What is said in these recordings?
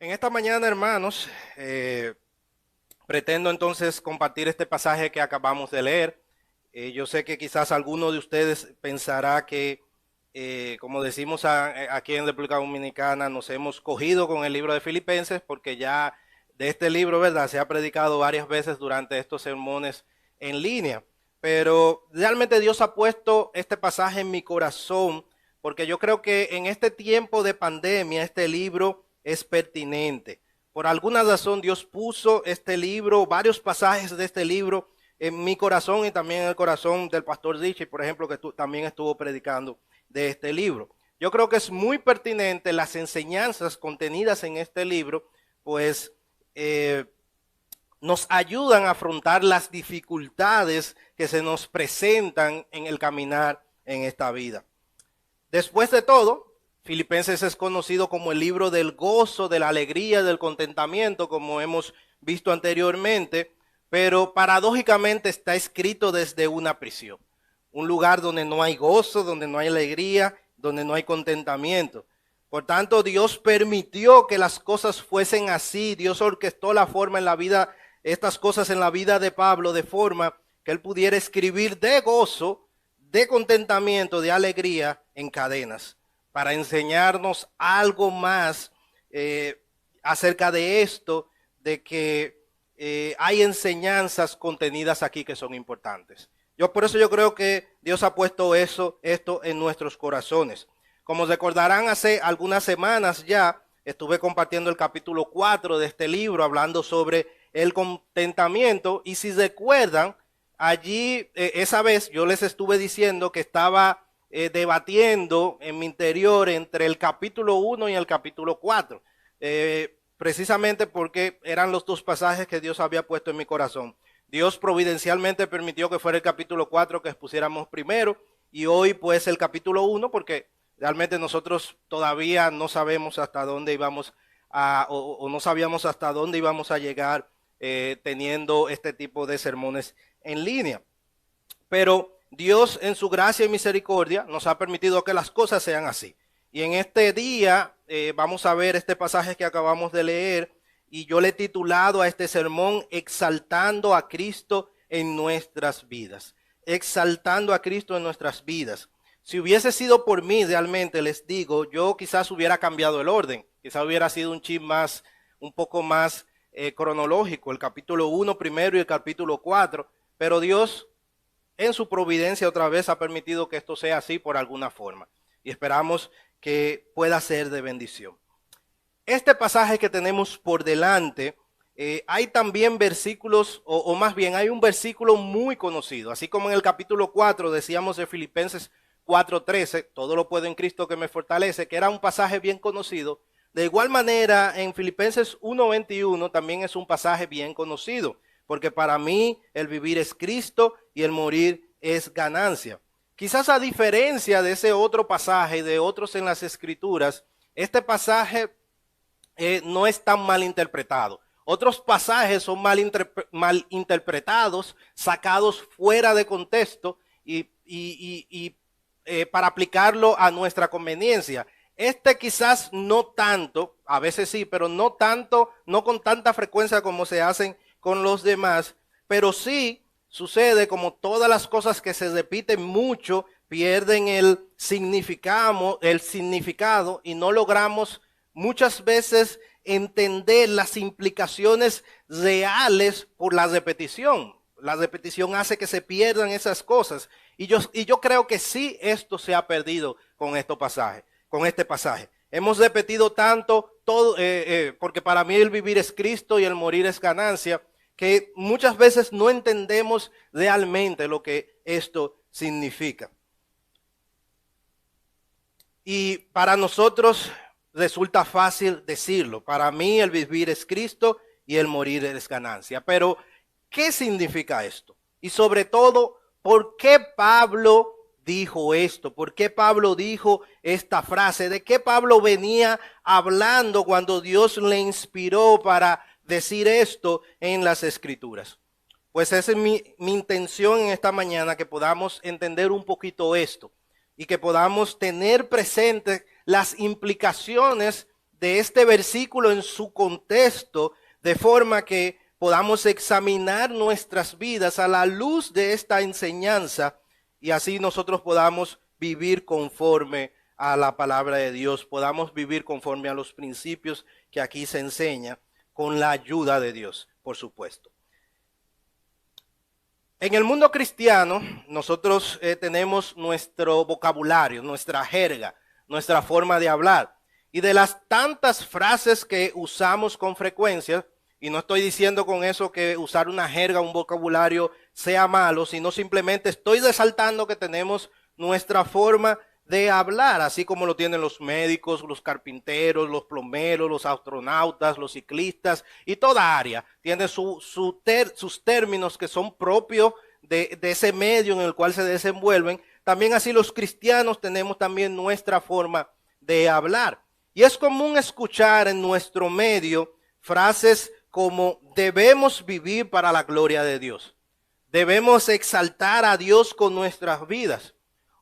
En esta mañana, hermanos, pretendo entonces compartir este pasaje que acabamos de leer. Yo sé que quizás alguno de ustedes pensará que, como decimos aquí en República Dominicana, nos hemos cogido con el libro de Filipenses porque ya de este libro, ¿verdad?, se ha predicado varias veces durante estos sermones en línea. Pero realmente Dios ha puesto este pasaje en mi corazón porque yo creo que en este tiempo de pandemia este libro es pertinente. Por alguna razón Dios puso este libro, varios pasajes de este libro en mi corazón y también en el corazón del pastor Richie, por ejemplo, que también estuvo predicando de este libro. Yo creo que es muy pertinente las enseñanzas contenidas en este libro, pues nos ayudan a afrontar las dificultades que se nos presentan en el caminar en esta vida. Después de todo, Filipenses es conocido como el libro del gozo, de la alegría, del contentamiento, como hemos visto anteriormente, pero paradójicamente está escrito desde una prisión, un lugar donde no hay gozo, donde no hay alegría, donde no hay contentamiento. Por tanto, Dios permitió que las cosas fuesen así, Dios orquestó la forma en la vida, estas cosas en la vida de Pablo, de forma que él pudiera escribir de gozo, de contentamiento, de alegría en cadenas, para enseñarnos algo más acerca de esto, de que hay enseñanzas contenidas aquí que son importantes. Por eso yo creo que Dios ha puesto esto en nuestros corazones. Como recordarán, hace algunas semanas ya estuve compartiendo el capítulo 4 de este libro, hablando sobre el contentamiento, y si recuerdan, allí, esa vez yo les estuve diciendo que estaba debatiendo en mi interior entre el capítulo 1 y el capítulo 4, precisamente porque eran los dos pasajes que Dios había puesto en mi corazón. Dios providencialmente permitió que fuera el capítulo 4 que expusiéramos primero, y hoy pues el capítulo 1, porque realmente nosotros todavía no sabemos hasta dónde íbamos o no sabíamos hasta dónde íbamos a llegar teniendo este tipo de sermones en línea. Pero Dios en su gracia y misericordia nos ha permitido que las cosas sean así. Y en este día vamos a ver este pasaje que acabamos de leer, y yo le he titulado a este sermón Exaltando a Cristo en nuestras vidas. Exaltando a Cristo en nuestras vidas. Si hubiese sido por mí, realmente les digo, yo quizás hubiera cambiado el orden. Quizás hubiera sido un poco más cronológico, el capítulo 1 primero y el capítulo 4, pero Dios en su providencia otra vez ha permitido que esto sea así por alguna forma, y esperamos que pueda ser de bendición. Este pasaje que tenemos por delante, hay también versículos, o más bien hay un versículo muy conocido, así como en el capítulo 4 decíamos de Filipenses 4:13, todo lo puedo en Cristo que me fortalece, que era un pasaje bien conocido. De igual manera, en Filipenses 1:21 también es un pasaje bien conocido, porque para mí el vivir es Cristo y el morir es ganancia. Quizás a diferencia de ese otro pasaje y de otros en las Escrituras, este pasaje no es tan mal interpretado. Otros pasajes son mal interpretados, sacados fuera de contexto y para aplicarlo a nuestra conveniencia. Este quizás no tanto, a veces sí, pero no tanto, no con tanta frecuencia como se hacen con los demás, pero sí sucede como todas las cosas que se repiten mucho, pierden el significado y no logramos muchas veces entender las implicaciones reales por la repetición. La repetición hace que se pierdan esas cosas. Y yo creo que sí esto se ha perdido con este pasaje. Hemos repetido tanto, todo, porque para mí el vivir es Cristo y el morir es ganancia, que muchas veces no entendemos realmente lo que esto significa. Y para nosotros resulta fácil decirlo. Para mí el vivir es Cristo y el morir es ganancia. Pero, ¿qué significa esto? Y sobre todo, ¿por qué Pablo dijo esto? ¿Por qué Pablo dijo esta frase? ¿De qué Pablo venía hablando cuando Dios le inspiró para decir esto en las Escrituras? Pues esa es mi intención en esta mañana, que podamos entender un poquito esto y que podamos tener presentes las implicaciones de este versículo en su contexto, de forma que podamos examinar nuestras vidas a la luz de esta enseñanza y así nosotros podamos vivir conforme a la palabra de Dios, podamos vivir conforme a los principios que aquí se enseña, con la ayuda de Dios, por supuesto. En el mundo cristiano, nosotros tenemos nuestro vocabulario, nuestra jerga, nuestra forma de hablar. Y de las tantas frases que usamos con frecuencia, y no estoy diciendo con eso que usar una jerga, un vocabulario sea malo, sino simplemente estoy resaltando que tenemos nuestra forma de hablar, así como lo tienen los médicos, los carpinteros, los plomeros, los astronautas, los ciclistas y toda área. Tiene sus términos que son propios de ese medio en el cual se desenvuelven. También así los cristianos tenemos también nuestra forma de hablar. Y es común escuchar en nuestro medio frases como debemos vivir para la gloria de Dios. Debemos exaltar a Dios con nuestras vidas.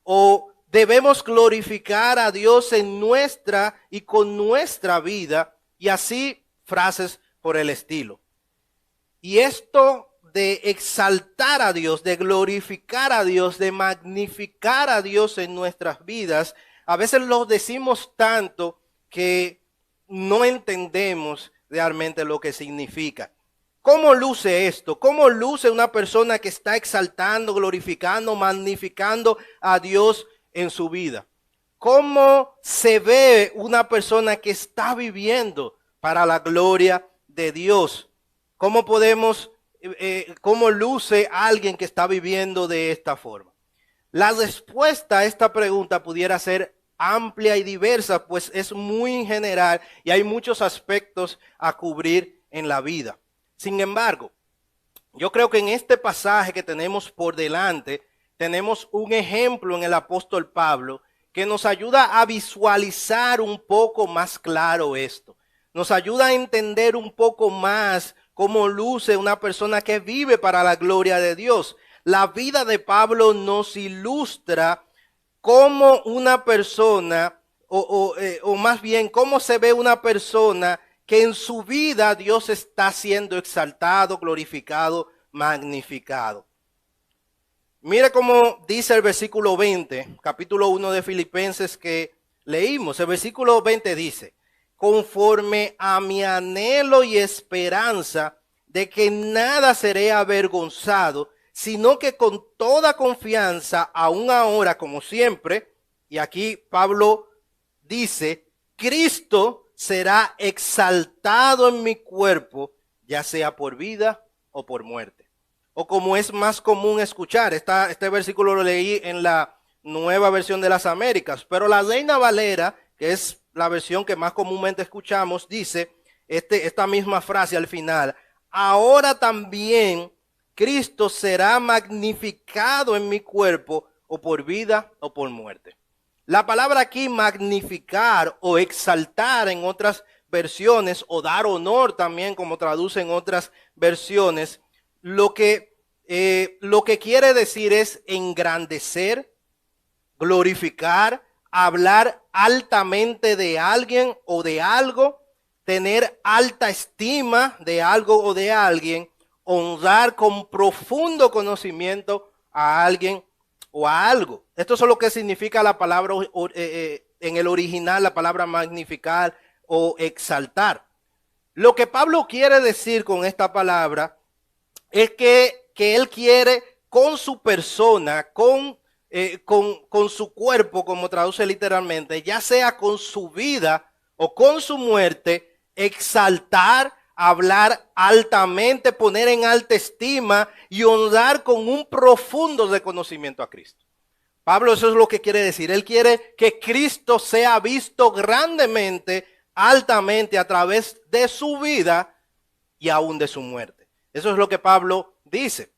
O debemos glorificar a Dios en nuestra y con nuestra vida. Y así frases por el estilo. Y esto de exaltar a Dios, de glorificar a Dios, de magnificar a Dios en nuestras vidas, a veces lo decimos tanto que no entendemos realmente lo que significa. ¿Cómo luce esto? ¿Cómo luce una persona que está exaltando, glorificando, magnificando a Dios en su vida? ¿Cómo se ve una persona que está viviendo para la gloria de Dios? ¿Cómo cómo luce alguien que está viviendo de esta forma? La respuesta a esta pregunta pudiera ser amplia y diversa, pues es muy general y hay muchos aspectos a cubrir en la vida. Sin embargo, yo creo que en este pasaje que tenemos por delante, tenemos un ejemplo en el apóstol Pablo que nos ayuda a visualizar un poco más claro esto. Nos ayuda a entender un poco más cómo luce una persona que vive para la gloria de Dios. La vida de Pablo nos ilustra cómo una persona, o más bien cómo se ve una persona que en su vida Dios está siendo exaltado, glorificado, magnificado. Mire cómo dice el versículo 20, capítulo 1 de Filipenses que leímos. El versículo 20 dice: conforme a mi anhelo y esperanza de que nada seré avergonzado, sino que con toda confianza, aún ahora como siempre, y aquí Pablo dice, Cristo será exaltado en mi cuerpo, ya sea por vida o por muerte. O como es más común escuchar, este versículo lo leí en la Nueva Versión de las Américas, pero la Reina Valera, que es la versión que más comúnmente escuchamos, dice esta misma frase al final: ahora también Cristo será magnificado en mi cuerpo, o por vida o por muerte. La palabra aquí, magnificar o exaltar en otras versiones, o dar honor también, como traducen otras versiones, lo que quiere decir es engrandecer, glorificar, hablar altamente de alguien o de algo, tener alta estima de algo o de alguien, honrar con profundo conocimiento a alguien o a algo. Esto es lo que significa la palabra en el original, la palabra magnificar o exaltar. Lo que Pablo quiere decir con esta palabra es que él quiere con su persona, con su cuerpo, como traduce literalmente, ya sea con su vida o con su muerte, exaltar, hablar altamente, poner en alta estima y honrar con un profundo reconocimiento a Cristo. Pablo eso es lo que quiere decir. Él quiere que Cristo sea visto grandemente, altamente a través de su vida y aún de su muerte. Eso es lo que Pablo dice.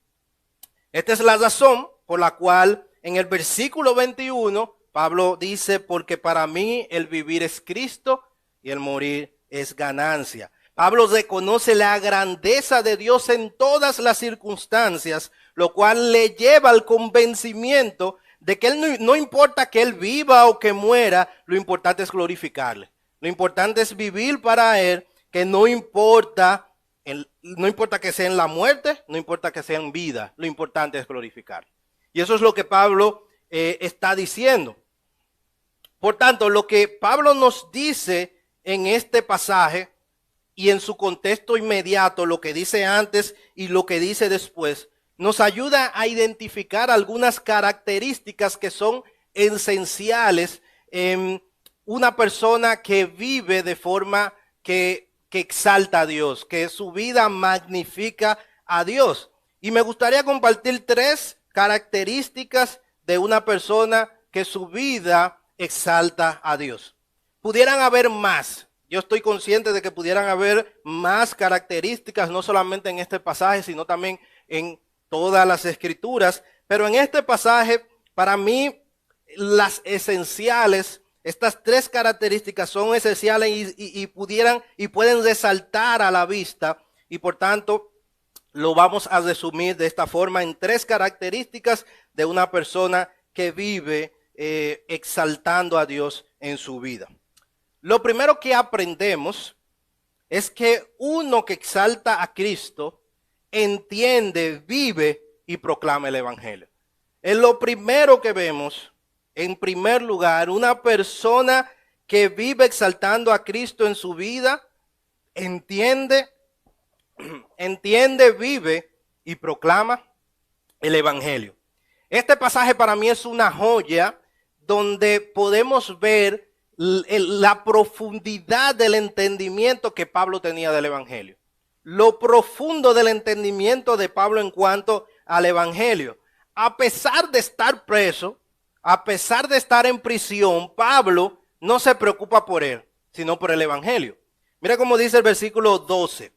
Esta es la razón por la cual en el versículo 21 Pablo dice: porque para mí el vivir es Cristo y el morir es ganancia. Pablo reconoce la grandeza de Dios en todas las circunstancias, lo cual le lleva al convencimiento de que no importa que él viva o que muera, lo importante es glorificarle. Lo importante es vivir para Él, que no importa que sea en la muerte, no importa que sea en vida, lo importante es glorificar. Y eso es lo que Pablo está diciendo. Por tanto, lo que Pablo nos dice en este pasaje y en su contexto inmediato, lo que dice antes y lo que dice después, nos ayuda a identificar algunas características que son esenciales en una persona que vive de forma que exalta a Dios, que su vida magnifica a Dios. Y me gustaría compartir 3 características de una persona que su vida exalta a Dios. Pudieran haber más. Yo estoy consciente de que pudieran haber más características, no solamente en este pasaje, sino también en todas las escrituras. Pero en este pasaje, para mí, las esenciales, estas 3 características son esenciales y pueden resaltar a la vista. Y por tanto, lo vamos a resumir de esta forma en 3 características de una persona que vive exaltando a Dios en su vida. Lo primero que aprendemos es que uno que exalta a Cristo entiende, vive y proclama el evangelio. Es lo primero que vemos. En primer lugar, una persona que vive exaltando a Cristo en su vida entiende, vive y proclama el evangelio. Este pasaje para mí es una joya donde podemos ver la profundidad del entendimiento que Pablo tenía del evangelio. Lo profundo del entendimiento de Pablo en cuanto al evangelio. A pesar de estar preso, a pesar de estar en prisión, Pablo no se preocupa por él, sino por el evangelio. Mira cómo dice el versículo 12.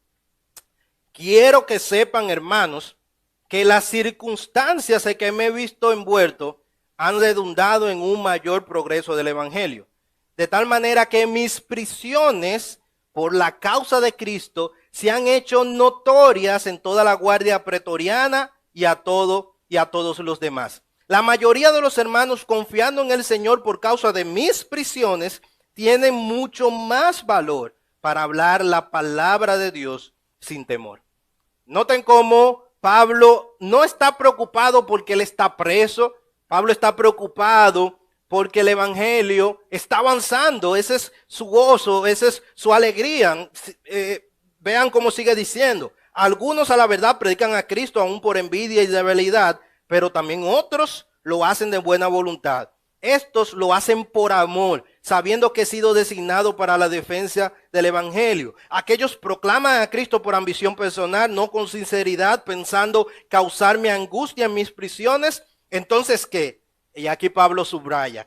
Quiero que sepan, hermanos, que las circunstancias en que me he visto envuelto han redundado en un mayor progreso del evangelio. De tal manera que mis prisiones por la causa de Cristo se han hecho notorias en toda la guardia pretoriana y a todos los demás. La mayoría de los hermanos, confiando en el Señor por causa de mis prisiones, tienen mucho más valor para hablar la palabra de Dios sin temor. Noten cómo Pablo no está preocupado porque él está preso. Pablo está preocupado porque el evangelio está avanzando. Ese es su gozo, esa es su alegría. Vean cómo sigue diciendo. Algunos a la verdad predican a Cristo aún por envidia y debilidad, pero también otros lo hacen de buena voluntad. Estos lo hacen por amor, sabiendo que he sido designado para la defensa del evangelio. Aquellos proclaman a Cristo por ambición personal, no con sinceridad, pensando causarme angustia en mis prisiones. Entonces, ¿qué? Y aquí Pablo subraya,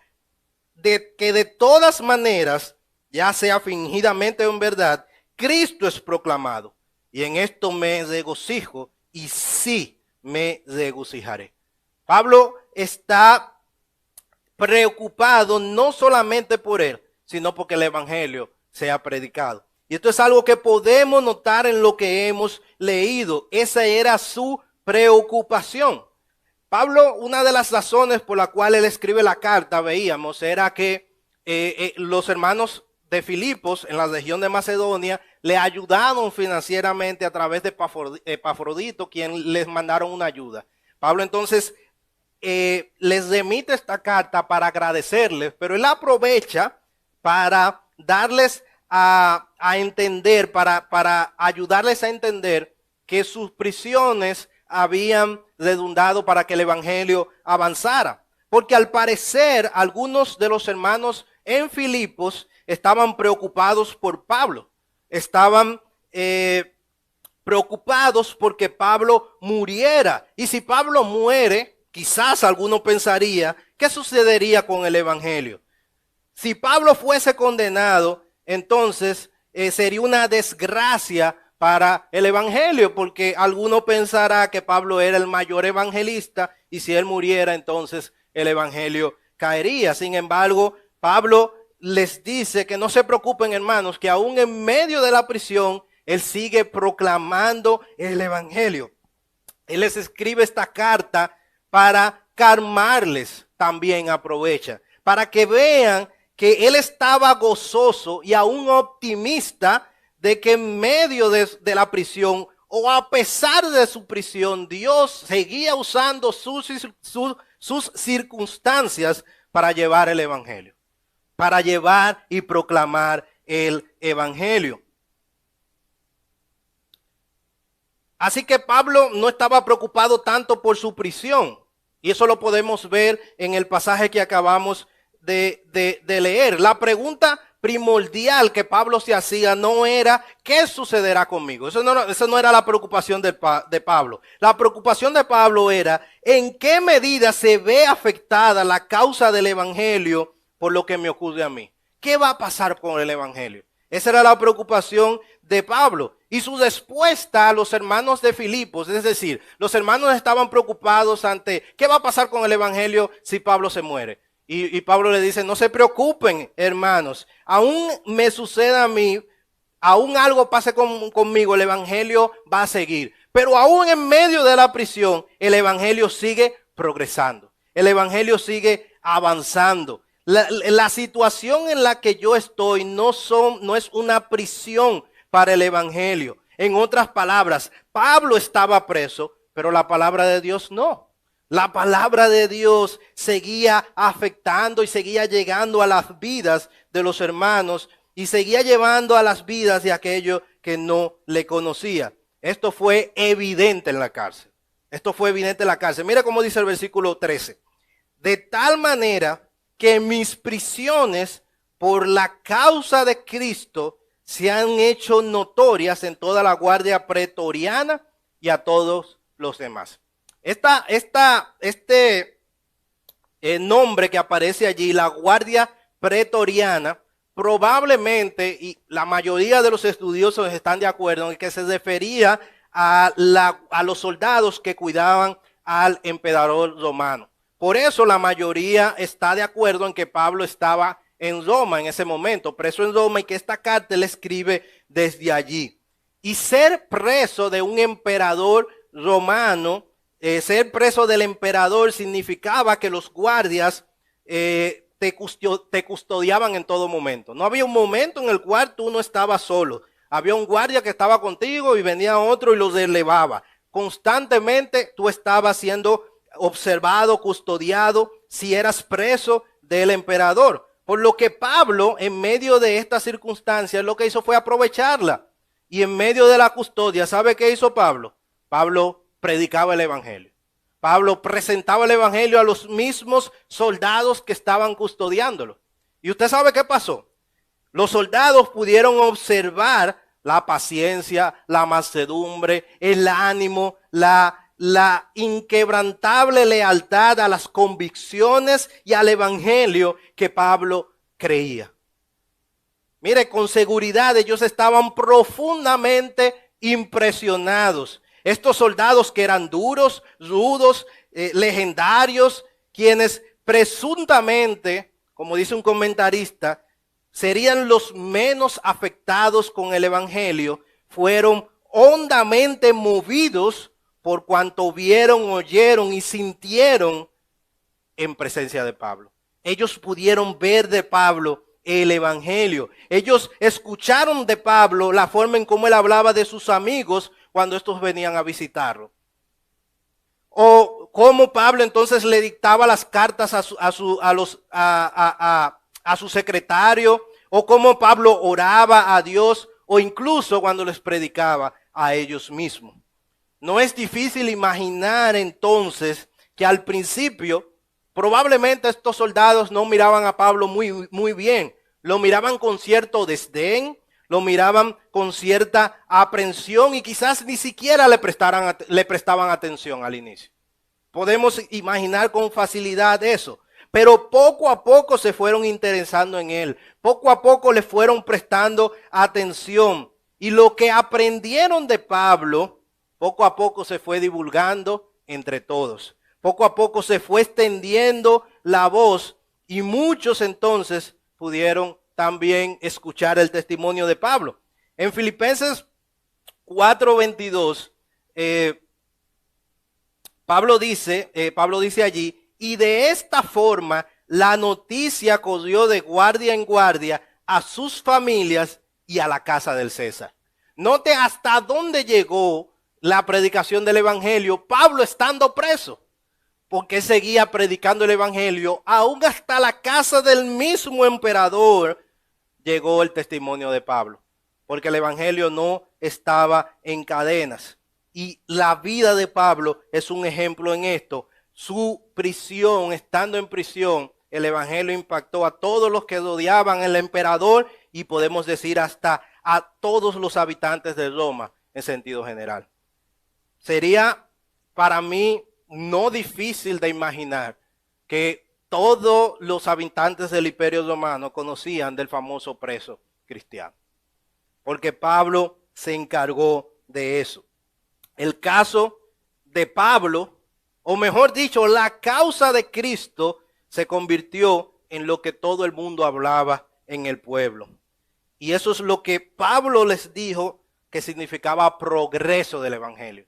que de todas maneras, ya sea fingidamente o en verdad, Cristo es proclamado. Y en esto me regocijo y sí me regocijaré. Pablo está preocupado no solamente por él, sino porque el evangelio sea predicado. Y esto es algo que podemos notar en lo que hemos leído. Esa era su preocupación. Pablo, una de las razones por la cual él escribe la carta, veíamos, era que los hermanos de Filipos en la región de Macedonia le ayudaron financieramente a través de Epafrodito, quien les mandaron una ayuda. Pablo entonces les remite esta carta para agradecerles, pero él aprovecha para darles a entender, para ayudarles a entender que sus prisiones habían redundado para que el evangelio avanzara. Porque al parecer algunos de los hermanos en Filipos estaban preocupados por Pablo. Estaban preocupados porque Pablo muriera. Y si Pablo muere, quizás alguno pensaría, ¿qué sucedería con el evangelio? Si Pablo fuese condenado, entonces sería una desgracia para el evangelio, porque alguno pensará que Pablo era el mayor evangelista y si él muriera, entonces el evangelio caería. Sin embargo, Pablo les dice que no se preocupen, hermanos, que aún en medio de la prisión, él sigue proclamando el evangelio. Él les escribe esta carta para calmarles, también aprovecha, para que vean que él estaba gozoso y aún optimista de que en medio de la prisión o a pesar de su prisión, Dios seguía usando sus circunstancias para llevar el evangelio, para llevar y proclamar el evangelio. Así que Pablo no estaba preocupado tanto por su prisión, y eso lo podemos ver en el pasaje que acabamos de leer. La pregunta primordial que Pablo se hacía no era ¿qué sucederá conmigo? Eso no era la preocupación de Pablo. La preocupación de Pablo era ¿en qué medida se ve afectada la causa del evangelio por lo que me ocurre a mí? ¿Qué va a pasar con el evangelio? Esa era la preocupación de Pablo. Y su respuesta a los hermanos de Filipos, es decir, los hermanos estaban preocupados ante ¿qué va a pasar con el evangelio si Pablo se muere? Y Pablo le dice, no se preocupen, hermanos, aún me suceda a mí, aún algo pase conmigo, el evangelio va a seguir. Pero aún en medio de la prisión, el evangelio sigue progresando. El evangelio sigue avanzando. La situación en la que yo estoy no es una prisión para el evangelio. En otras palabras, Pablo estaba preso, pero la palabra de Dios no. La palabra de Dios seguía afectando y seguía llegando a las vidas de los hermanos y seguía llevando a las vidas de aquellos que no le conocía. Esto fue evidente en la cárcel. Esto fue evidente en la cárcel. Mira cómo dice el versículo 13. De tal manera que mis prisiones por la causa de Cristo se han hecho notorias en toda la guardia pretoriana y a todos los demás. Este nombre que aparece allí, la guardia pretoriana, probablemente, y la mayoría de los estudiosos están de acuerdo en que se refería a los soldados que cuidaban al emperador romano. Por eso la mayoría está de acuerdo en que Pablo estaba en Roma en ese momento, preso en Roma, y que esta carta le escribe desde allí. Y ser preso de un emperador romano, ser preso del emperador significaba que los guardias te custodiaban en todo momento. No había un momento en el cual tú no estabas solo. Había un guardia que estaba contigo y venía otro y los relevaba. Constantemente tú estabas siendo observado, custodiado, si eras preso del emperador. Por lo que Pablo, en medio de estas circunstancias, lo que hizo fue aprovecharla. Y en medio de la custodia, ¿sabe qué hizo Pablo? Pablo predicaba el evangelio. Pablo presentaba el evangelio a los mismos soldados que estaban custodiándolo. ¿Y usted sabe qué pasó? Los soldados pudieron observar la paciencia, la mansedumbre, el ánimo, la inquebrantable lealtad a las convicciones y al evangelio que Pablo creía. Mire, con seguridad ellos estaban profundamente impresionados. Estos soldados que eran duros, rudos, legendarios, quienes presuntamente, como dice un comentarista, serían los menos afectados con el evangelio, fueron hondamente movidos por cuanto vieron, oyeron y sintieron en presencia de Pablo. Ellos pudieron ver de Pablo el evangelio. Ellos escucharon de Pablo la forma en cómo él hablaba de sus amigos cuando estos venían a visitarlo. O cómo Pablo entonces le dictaba las cartas a su secretario, o cómo Pablo oraba a Dios, o incluso cuando les predicaba a ellos mismos. No es difícil imaginar entonces que al principio probablemente estos soldados no miraban a Pablo muy bien. Lo miraban con cierto desdén, lo miraban con cierta aprensión y quizás ni siquiera le prestaban atención al inicio. Podemos imaginar con facilidad eso. Pero poco a poco se fueron interesando en él. Poco a poco le fueron prestando atención. Y lo que aprendieron de Pablo, poco a poco se fue divulgando entre todos. Poco a poco se fue extendiendo la voz y muchos entonces pudieron también escuchar el testimonio de Pablo. En Filipenses 4:22, Pablo dice allí, y de esta forma la noticia corrió de guardia en guardia a sus familias y a la casa del César. Note hasta dónde llegó la predicación del evangelio, Pablo estando preso, porque seguía predicando el evangelio, aún hasta la casa del mismo emperador llegó el testimonio de Pablo, porque el evangelio no estaba en cadenas. Y la vida de Pablo es un ejemplo en esto. Su prisión, estando en prisión, el evangelio impactó a todos los que rodeaban al emperador y podemos decir hasta a todos los habitantes de Roma en sentido general. Sería para mí no difícil de imaginar que todos los habitantes del Imperio Romano conocían del famoso preso cristiano, porque Pablo se encargó de eso. El caso de Pablo, o mejor dicho, la causa de Cristo se convirtió en lo que todo el mundo hablaba en el pueblo. Y eso es lo que Pablo les dijo que significaba progreso del evangelio.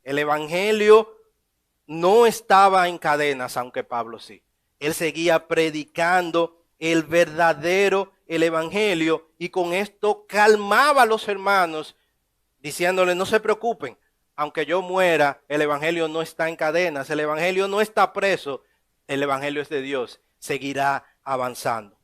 El evangelio no estaba en cadenas, aunque Pablo sí. Él seguía predicando el evangelio, y con esto calmaba a los hermanos, diciéndoles: no se preocupen, aunque yo muera, el evangelio no está en cadenas, el evangelio no está preso, el evangelio es de Dios, seguirá avanzando.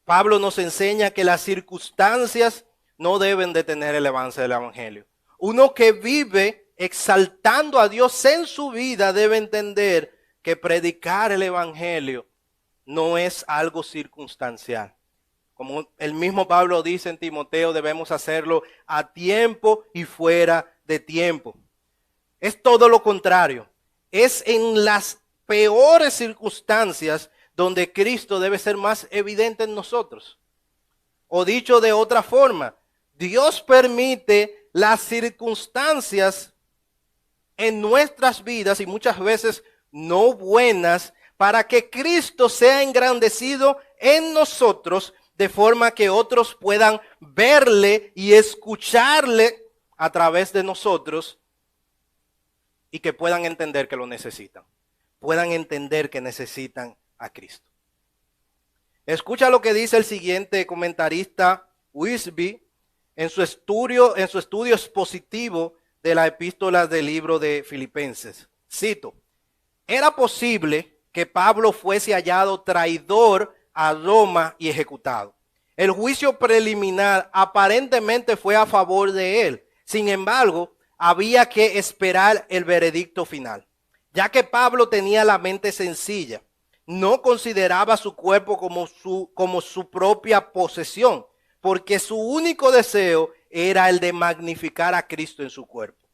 Pablo nos enseña que las circunstancias no deben detener el avance del evangelio. Uno que vive exaltando a Dios en su vida debe entender que predicar el evangelio no es algo circunstancial. Como el mismo Pablo dice en Timoteo, debemos hacerlo a tiempo y fuera de tiempo. Es todo lo contrario. Es en las peores circunstancias donde Cristo debe ser más evidente en nosotros. O dicho de otra forma, Dios permite las circunstancias en nuestras vidas, y muchas veces no buenas, para que Cristo sea engrandecido en nosotros, de forma que otros puedan verle y escucharle a través de nosotros, y que puedan entender que lo necesitan. Puedan entender que necesitan a Cristo. Escucha lo que dice el siguiente comentarista, Wisby, en su estudio expositivo de la epístola del libro de Filipenses. Cito: era posible que Pablo fuese hallado traidor a Roma y ejecutado. El juicio preliminar aparentemente fue a favor de él. Sin embargo, había que esperar el veredicto final, ya que Pablo tenía la mente sencilla. No consideraba su cuerpo como su propia posesión, porque su único deseo era el de magnificar a Cristo en su cuerpo.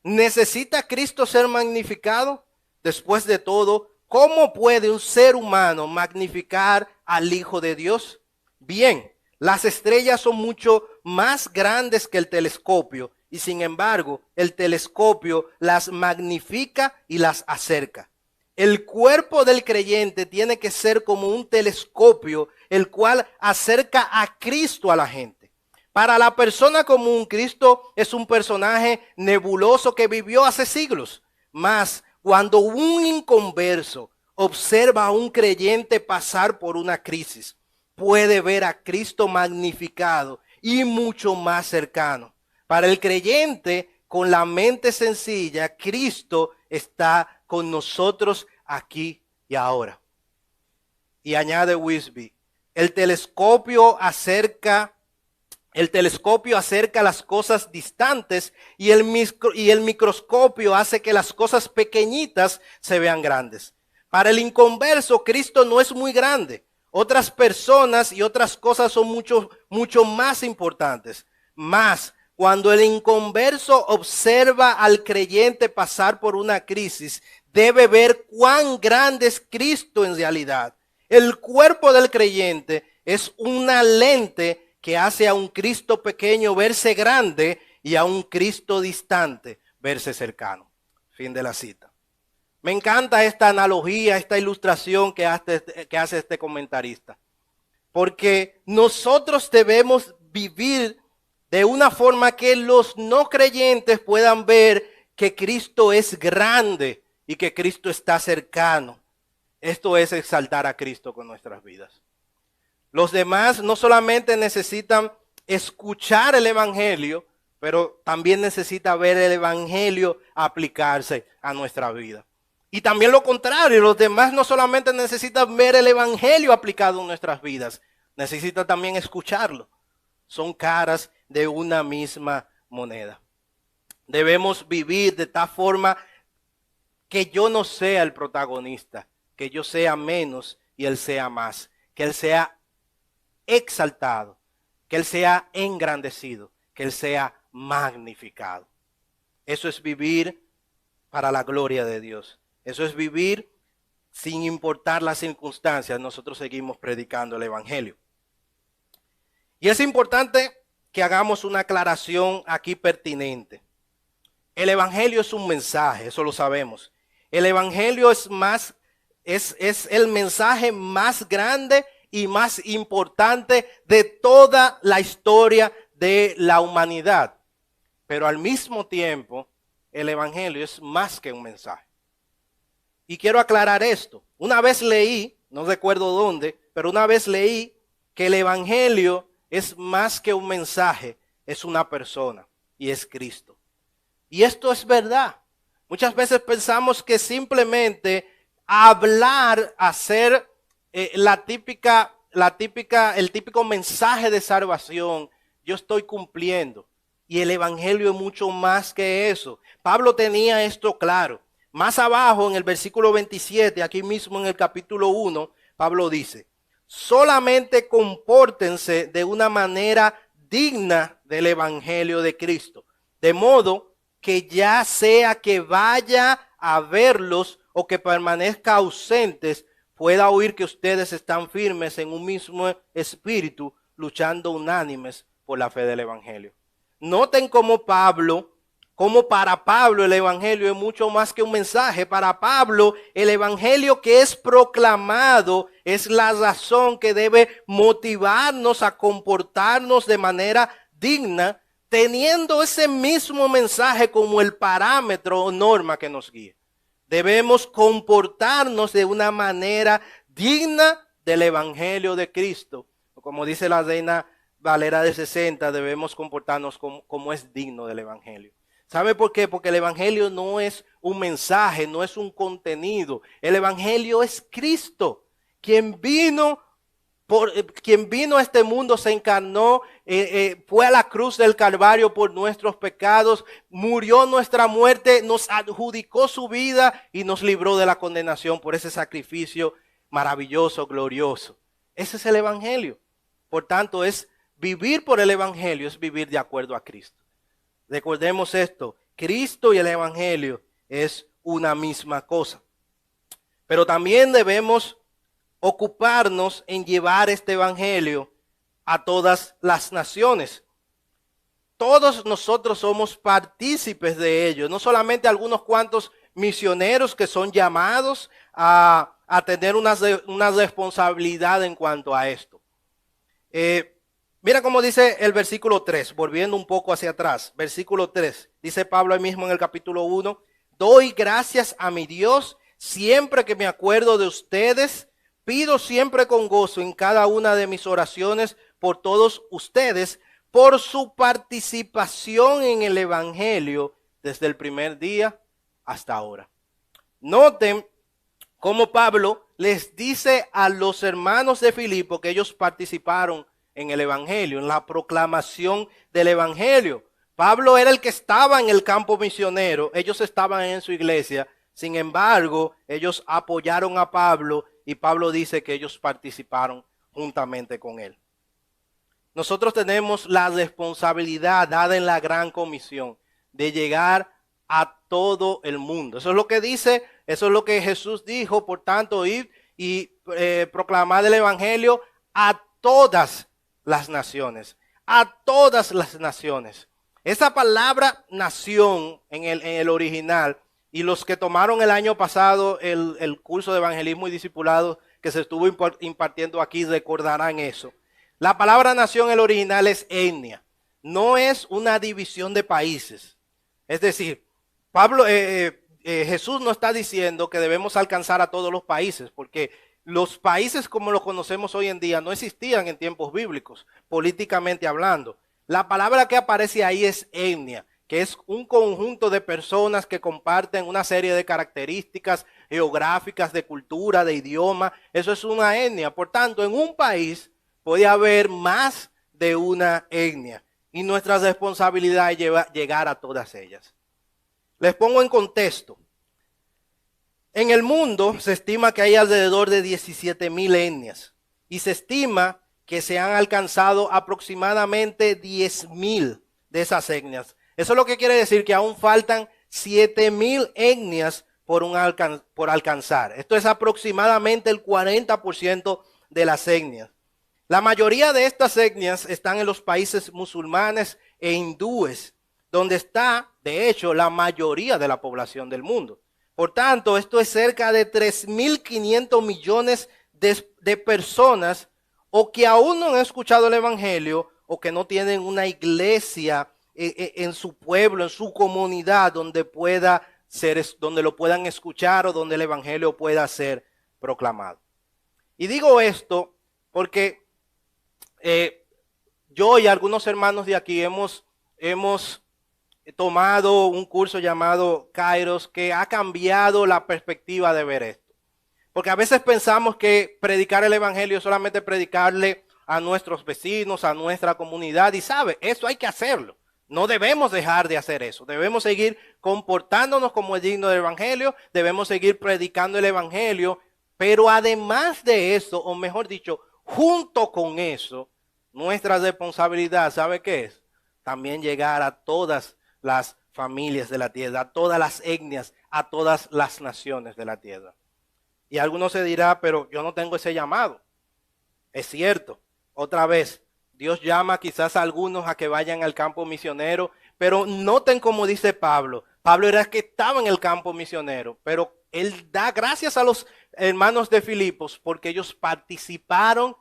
¿Necesita Cristo ser magnificado? Después de todo, ¿cómo puede un ser humano magnificar al Hijo de Dios? Bien, las estrellas son mucho más grandes que el telescopio, y sin embargo, el telescopio las magnifica y las acerca. El cuerpo del creyente tiene que ser como un telescopio, el cual acerca a Cristo a la gente. Para la persona común, Cristo es un personaje nebuloso que vivió hace siglos. Mas, cuando un inconverso observa a un creyente pasar por una crisis, puede ver a Cristo magnificado y mucho más cercano. Para el creyente con la mente sencilla, Cristo está con nosotros aquí y ahora. Y añade Wisby, el telescopio acerca las cosas distantes, y el microscopio hace que las cosas pequeñitas se vean grandes. Para el inconverso, Cristo no es muy grande. Otras personas y otras cosas son mucho más importantes. Más, cuando el inconverso observa al creyente pasar por una crisis, debe ver cuán grande es Cristo en realidad. El cuerpo del creyente es una lente que hace a un Cristo pequeño verse grande y a un Cristo distante verse cercano. Fin de la cita. Me encanta esta analogía, esta ilustración que hace este comentarista. Porque nosotros debemos vivir de una forma que los no creyentes puedan ver que Cristo es grande y que Cristo está cercano. Esto es exaltar a Cristo con nuestras vidas. Los demás no solamente necesitan escuchar el evangelio, pero también necesita ver el evangelio aplicarse a nuestra vida. Y también lo contrario, los demás no solamente necesitan ver el evangelio aplicado en nuestras vidas, necesitan también escucharlo. Son caras de una misma moneda. Debemos vivir de tal forma que yo no sea el protagonista, que yo sea menos y él sea más, que él sea exaltado, que él sea engrandecido, que él sea magnificado. Eso es vivir para la gloria de Dios. Eso es vivir sin importar las circunstancias. Nosotros seguimos predicando el evangelio. Y es importante que hagamos una aclaración aquí pertinente. El evangelio es un mensaje, eso lo sabemos. El evangelio es el mensaje más grande y más importante de toda la historia de la humanidad. Pero al mismo tiempo, el evangelio es más que un mensaje. Y quiero aclarar esto. Una vez leí, no recuerdo dónde, pero una vez leí que el evangelio es más que un mensaje, es una persona y es Cristo. Y esto es verdad. Muchas veces pensamos que simplemente hablar, hacer el típico mensaje de salvación, yo estoy cumpliendo. Y el evangelio es mucho más que eso. Pablo tenía esto claro. Más abajo en el versículo 27, aquí mismo en el capítulo 1, Pablo dice: solamente compórtense de una manera digna del evangelio de Cristo, de modo que ya sea que vaya a verlos o que permanezca ausentes, pueda oír que ustedes están firmes en un mismo espíritu, luchando unánimes por la fe del evangelio. Noten cómo para Pablo el evangelio es mucho más que un mensaje. Para Pablo el evangelio que es proclamado es la razón que debe motivarnos a comportarnos de manera digna, teniendo ese mismo mensaje como el parámetro o norma que nos guía. Debemos comportarnos de una manera digna del evangelio de Cristo. Como dice la Reina Valera de 60, debemos comportarnos como es digno del evangelio. ¿Sabe por qué? Porque el evangelio no es un mensaje, no es un contenido. El evangelio es Cristo, quien vino a este mundo, se encarnó, fue a la cruz del Calvario por nuestros pecados, murió nuestra muerte, nos adjudicó su vida y nos libró de la condenación por ese sacrificio maravilloso, glorioso. Ese es el evangelio. Por tanto, es vivir por el evangelio, es vivir de acuerdo a Cristo. Recordemos esto: Cristo y el evangelio es una misma cosa. Pero también debemos ocuparnos en llevar este evangelio a todas las naciones. Todos nosotros somos partícipes de ello, no solamente algunos cuantos misioneros que son llamados a tener una responsabilidad en cuanto a esto. Mira cómo dice el versículo 3, volviendo un poco hacia atrás. Versículo 3, dice Pablo ahí mismo en el capítulo 1, doy gracias a mi Dios siempre que me acuerdo de ustedes. Pido siempre con gozo en cada una de mis oraciones por todos ustedes, por su participación en el evangelio desde el primer día hasta ahora. Noten cómo Pablo les dice a los hermanos de Filipo que ellos participaron en el evangelio, en la proclamación del evangelio. Pablo era el que estaba en el campo misionero, ellos estaban en su iglesia. Sin embargo, ellos apoyaron a Pablo y Pablo dice que ellos participaron juntamente con él. Nosotros tenemos la responsabilidad dada en la gran comisión de llegar a todo el mundo. Eso es lo que dice, eso es lo que Jesús dijo. Por tanto, ir y proclamar el evangelio a todas las naciones. A todas las naciones. Esa palabra nación en el original, y los que tomaron el año pasado el curso de evangelismo y discipulado que se estuvo impartiendo aquí recordarán eso. La palabra nación en el original es etnia. No es una división de países. Es decir, Jesús no está diciendo que debemos alcanzar a todos los países, porque los países como los conocemos hoy en día no existían en tiempos bíblicos, políticamente hablando. La palabra que aparece ahí es etnia, que es un conjunto de personas que comparten una serie de características geográficas, de cultura, de idioma. Eso es una etnia. Por tanto, en un país puede haber más de una etnia y nuestra responsabilidad es llegar a todas ellas. Les pongo en contexto. En el mundo se estima que hay alrededor de 17,000 etnias y se estima que se han alcanzado aproximadamente 10,000 de esas etnias. Eso es lo que quiere decir que aún faltan 7,000 etnias por alcanzar. Esto es aproximadamente el 40% de las etnias. La mayoría de estas etnias están en los países musulmanes e hindúes, donde está, de hecho, la mayoría de la población del mundo. Por tanto, esto es cerca de 3,500 millones de personas o que aún no han escuchado el evangelio o que no tienen una iglesia en su pueblo, en su comunidad, donde donde lo puedan escuchar o donde el evangelio pueda ser proclamado. Y digo esto porque yo y algunos hermanos de aquí hemos tomado un curso llamado Kairos que ha cambiado la perspectiva de ver esto. Porque a veces pensamos que predicar el evangelio es solamente predicarle a nuestros vecinos, a nuestra comunidad. Y sabe, eso hay que hacerlo. No debemos dejar de hacer eso. Debemos seguir comportándonos como es digno del evangelio. Debemos seguir predicando el evangelio. Pero además de eso, o mejor dicho, junto con eso, nuestra responsabilidad, ¿sabe qué es? También llegar a todas las familias de la tierra, a todas las etnias, a todas las naciones de la tierra. Y algunos se dirá, pero yo no tengo ese llamado. Es cierto, otra vez, Dios llama quizás a algunos a que vayan al campo misionero, pero noten como dice Pablo. Pablo era el que estaba en el campo misionero, pero él da gracias a los hermanos de Filipos porque ellos participaron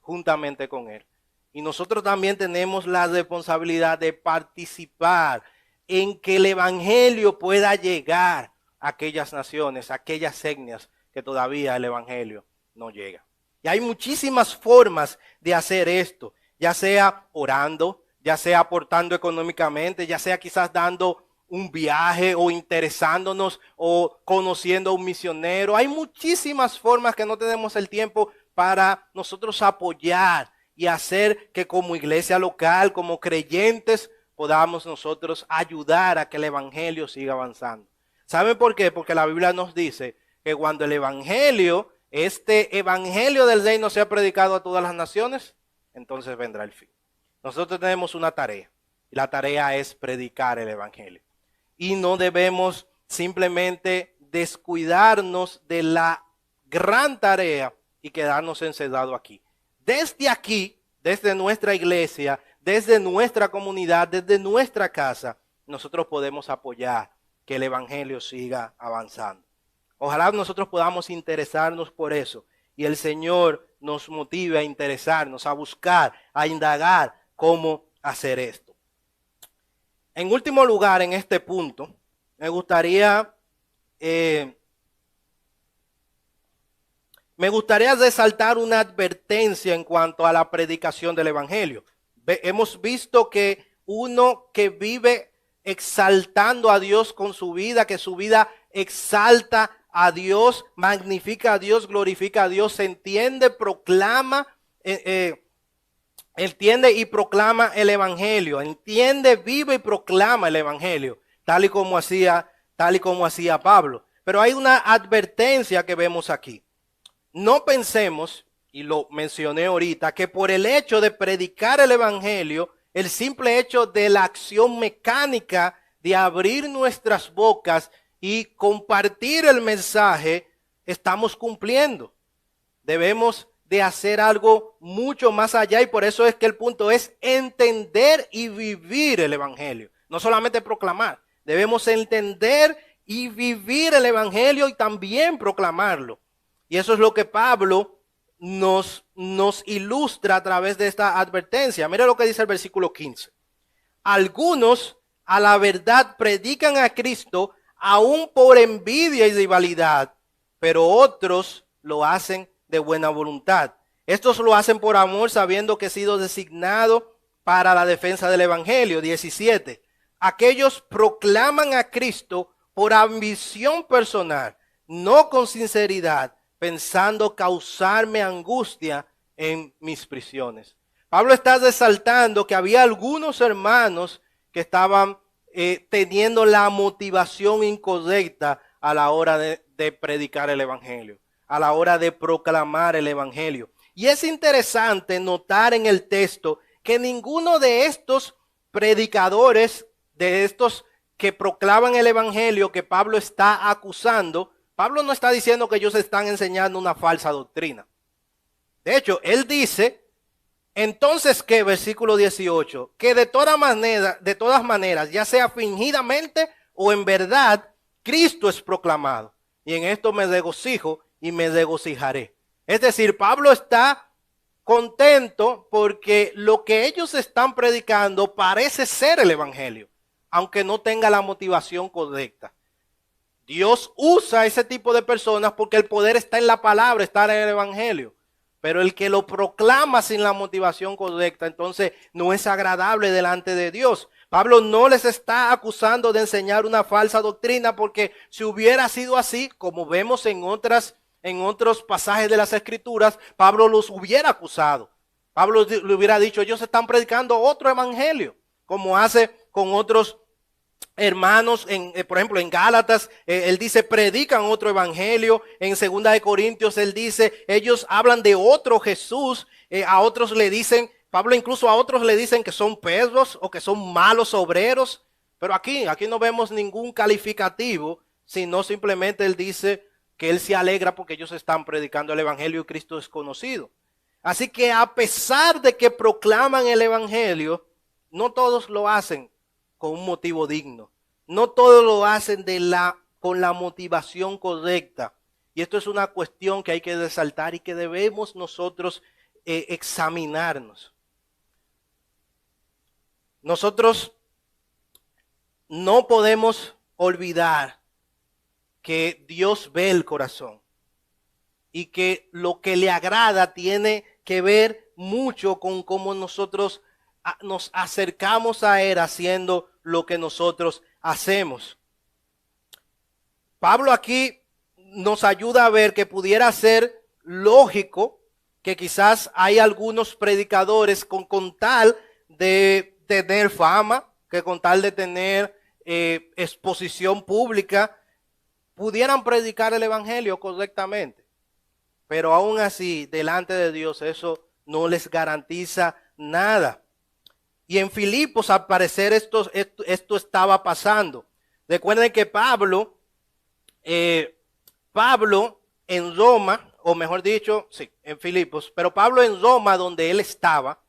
juntamente con él. Y nosotros también tenemos la responsabilidad de participar en que el evangelio pueda llegar a aquellas naciones, a aquellas etnias que todavía el evangelio no llega. Y hay muchísimas formas de hacer esto, ya sea orando, ya sea aportando económicamente, ya sea quizás dando un viaje o interesándonos o conociendo a un misionero. Hay muchísimas formas que no tenemos el tiempo para nosotros apoyar y hacer que como iglesia local, como creyentes, podamos nosotros ayudar a que el evangelio siga avanzando. ¿Saben por qué? Porque la Biblia nos dice que cuando el evangelio, este evangelio del reino sea predicado a todas las naciones, entonces vendrá el fin. Nosotros tenemos una tarea y la tarea es predicar el evangelio. Y no debemos simplemente descuidarnos de la gran tarea y quedarnos encerrados aquí. Desde aquí, desde nuestra iglesia, desde nuestra comunidad, desde nuestra casa, nosotros podemos apoyar que el evangelio siga avanzando. Ojalá nosotros podamos interesarnos por eso y el Señor nos motive a interesarnos, a buscar, a indagar cómo hacer esto. En último lugar, en este punto, me gustaría resaltar una advertencia en cuanto a la predicación del evangelio. Hemos visto que uno que vive exaltando a Dios con su vida, que su vida exalta a Dios, magnifica a Dios, glorifica a Dios, se entiende, proclama, entiende y proclama el evangelio, entiende, vive y proclama el evangelio, tal y como hacía Pablo. Pero hay una advertencia que vemos aquí. No pensemos, y lo mencioné ahorita, que por el hecho de predicar el evangelio, el simple hecho de la acción mecánica de abrir nuestras bocas y compartir el mensaje, estamos cumpliendo. Debemos de hacer algo mucho más allá y por eso es que el punto es entender y vivir el evangelio. No solamente proclamar, debemos entender y vivir el evangelio y también proclamarlo. Y eso es lo que Pablo nos ilustra a través de esta advertencia. Mira lo que dice el versículo 15. Algunos a la verdad predican a Cristo aún por envidia y rivalidad, pero otros lo hacen de buena voluntad. Estos lo hacen por amor, sabiendo que he sido designado para la defensa del Evangelio. 17. Aquellos proclaman a Cristo por ambición personal, no con sinceridad, pensando causarme angustia en mis prisiones. Pablo está resaltando que había algunos hermanos que estaban teniendo la motivación incorrecta a la hora de predicar el Evangelio, a la hora de proclamar el Evangelio. Y es interesante notar en el texto que ninguno de estos predicadores, de estos que proclaman el Evangelio que Pablo está acusando, Pablo no está diciendo que ellos están enseñando una falsa doctrina. De hecho, él dice, entonces que, versículo 18, que de todas maneras, ya sea fingidamente o en verdad, Cristo es proclamado. Y en esto me regocijo y me regocijaré. Es decir, Pablo está contento porque lo que ellos están predicando parece ser el Evangelio, aunque no tenga la motivación correcta. Dios usa ese tipo de personas porque el poder está en la palabra, está en el Evangelio. Pero el que lo proclama sin la motivación correcta, entonces no es agradable delante de Dios. Pablo no les está acusando de enseñar una falsa doctrina, porque si hubiera sido así, como vemos en otros pasajes de las Escrituras, Pablo los hubiera acusado. Pablo le hubiera dicho, ellos están predicando otro evangelio, como hace con otros hermanos, por ejemplo en Gálatas, él dice predican otro evangelio. En 2 de Corintios él dice, ellos hablan de otro Jesús. A otros le dicen, Pablo incluso a otros le dicen que son perros o que son malos obreros. Pero aquí no vemos ningún calificativo, sino simplemente él dice que él se alegra porque ellos están predicando el evangelio y Cristo es conocido. Así que a pesar de que proclaman el evangelio, no todos lo hacen con un motivo digno. No todos lo hacen con la motivación correcta. Y esto es una cuestión que hay que resaltar y que debemos nosotros examinarnos. Nosotros no podemos olvidar que Dios ve el corazón y que lo que le agrada tiene que ver mucho con cómo nosotros nos acercamos a Él haciendo lo que nosotros hacemos. Pablo aquí nos ayuda a ver que pudiera ser lógico que quizás hay algunos predicadores con tal de tener fama, que con tal de tener exposición pública, pudieran predicar el evangelio correctamente. Pero aún así, delante de Dios, eso no les garantiza nada. Y en Filipos, al parecer, esto estaba pasando. Recuerden que Pablo en Roma, o mejor dicho, sí, en Filipos, pero Pablo en Roma, donde él estaba,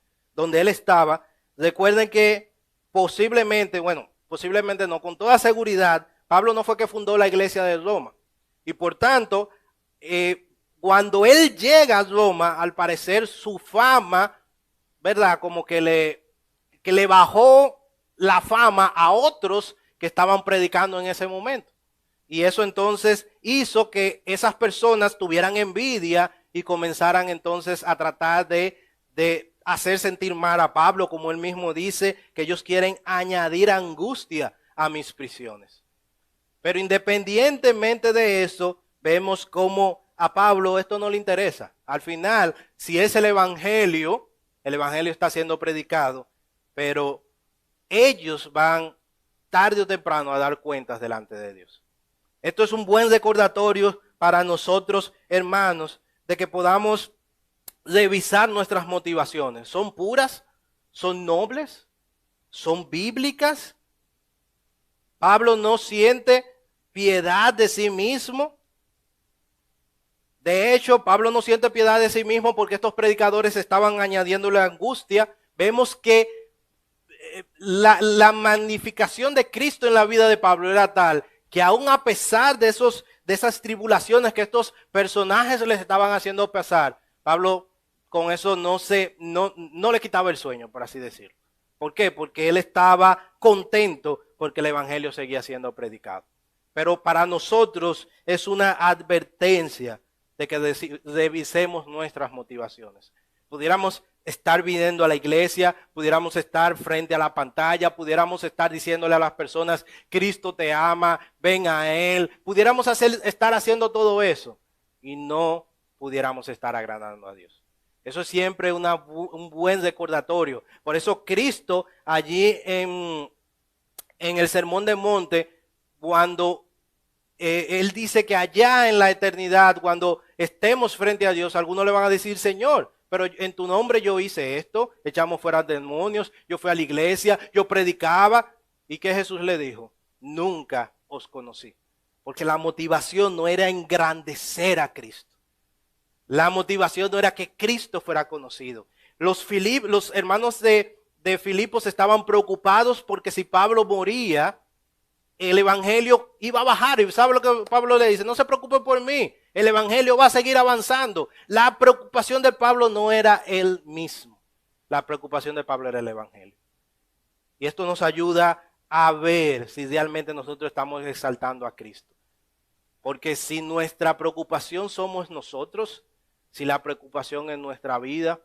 recuerden que posiblemente no, con toda seguridad, Pablo no fue que fundó la iglesia de Roma. Y por tanto, cuando él llega a Roma, al parecer su fama, ¿verdad? Como que le bajó la fama a otros que estaban predicando en ese momento. Y eso entonces hizo que esas personas tuvieran envidia y comenzaran entonces a tratar de hacer sentir mal a Pablo, como él mismo dice, que ellos quieren añadir angustia a mis prisiones. Pero independientemente de eso, vemos cómo a Pablo esto no le interesa. Al final, si es el evangelio está siendo predicado, pero ellos van tarde o temprano a dar cuentas delante de Dios. Esto es un buen recordatorio para nosotros, hermanos, de que podamos revisar nuestras motivaciones. ¿Son puras? ¿Son nobles? ¿Son bíblicas? Pablo no siente piedad de sí mismo. De hecho, Pablo no siente piedad de sí mismo porque estos predicadores estaban añadiéndole angustia. Vemos que la magnificación de Cristo en la vida de Pablo era tal que aún a pesar de esas tribulaciones que estos personajes les estaban haciendo pasar, Pablo con eso no le quitaba el sueño, por así decirlo. ¿Por qué? Porque él estaba contento porque el evangelio seguía siendo predicado. pero para nosotros es una advertencia de que revisemos nuestras motivaciones. Pudiéramos estar viniendo a la iglesia, pudiéramos estar frente a la pantalla, pudiéramos estar diciéndole a las personas, Cristo te ama, ven a Él, pudiéramos estar haciendo todo eso y no pudiéramos estar agradando a Dios. Eso es siempre un buen recordatorio. Por eso Cristo allí en el Sermón del Monte, cuando Él dice que allá en la eternidad, cuando estemos frente a Dios, algunos le van a decir, Señor, pero en tu nombre yo hice esto, echamos fuera demonios, yo fui a la iglesia, yo predicaba. ¿Y qué Jesús le dijo? Nunca os conocí. Porque la motivación no era engrandecer a Cristo. La motivación no era que Cristo fuera conocido. Los hermanos de Filipos estaban preocupados porque si Pablo moría, el evangelio iba a bajar. ¿Y sabe lo que Pablo le dice? No se preocupe por mí, el evangelio va a seguir avanzando. La preocupación de Pablo no era él mismo. La preocupación de Pablo era el evangelio. Y esto nos ayuda a ver si realmente nosotros estamos exaltando a Cristo. Porque si nuestra preocupación somos nosotros, si la preocupación es nuestra vida,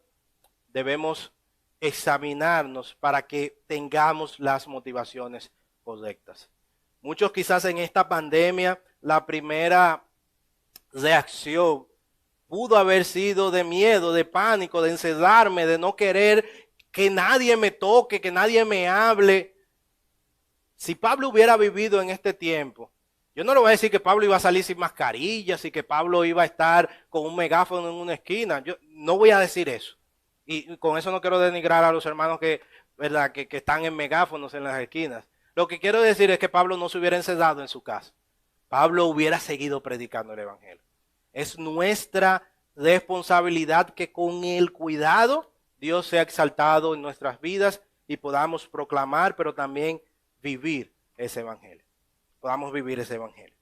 debemos examinarnos para que tengamos las motivaciones correctas. Muchos quizás en esta pandemia, la primera reacción pudo haber sido de miedo, de pánico, de encerrarme, de no querer que nadie me toque, que nadie me hable. Si Pablo hubiera vivido en este tiempo, yo no le voy a decir que Pablo iba a salir sin mascarillas y que Pablo iba a estar con un megáfono en una esquina. Yo no voy a decir eso. Y con eso no quiero denigrar a los hermanos ¿verdad? que están en megáfonos en las esquinas. Lo que quiero decir es que Pablo no se hubiera encerrado en su casa. Pablo hubiera seguido predicando el evangelio. Es nuestra responsabilidad que con el cuidado Dios sea exaltado en nuestras vidas y podamos proclamar, pero también vivir ese evangelio. Podamos vivir ese evangelio.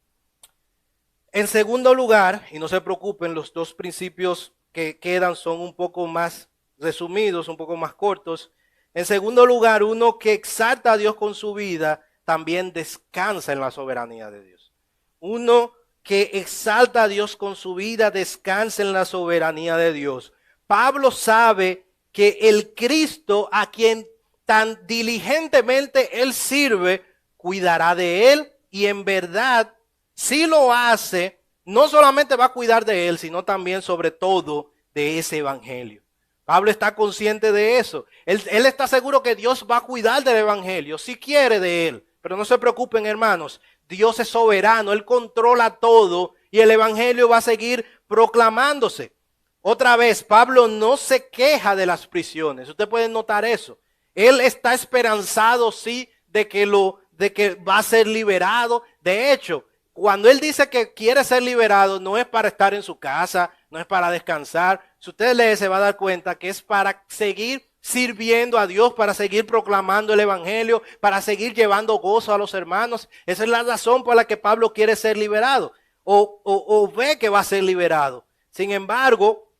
En segundo lugar, y no se preocupen, los dos principios que quedan son un poco más resumidos, un poco más cortos. En segundo lugar, uno que exalta a Dios con su vida, también descansa en la soberanía de Dios. Uno que exalta a Dios con su vida, descansa en la soberanía de Dios. Pablo sabe que el Cristo a quien tan diligentemente él sirve, cuidará de él. Y en verdad, si lo hace, no solamente va a cuidar de él, sino también sobre todo de ese evangelio. Pablo está consciente de eso. Él está seguro que Dios va a cuidar del evangelio, si quiere de él. Pero no se preocupen, hermanos, Dios es soberano, Él controla todo y el evangelio va a seguir proclamándose. Otra vez, Pablo no se queja de las prisiones. Usted puede notar eso. Él está esperanzado, sí, de que va a ser liberado. De hecho, cuando él dice que quiere ser liberado, no es para estar en su casa, no es para descansar. Si usted lee, se va a dar cuenta que es para seguir sirviendo a Dios, para seguir proclamando el evangelio, para seguir llevando gozo a los hermanos. Esa es la razón por la que Pablo quiere ser liberado o ve que va a ser liberado. Sin embargo,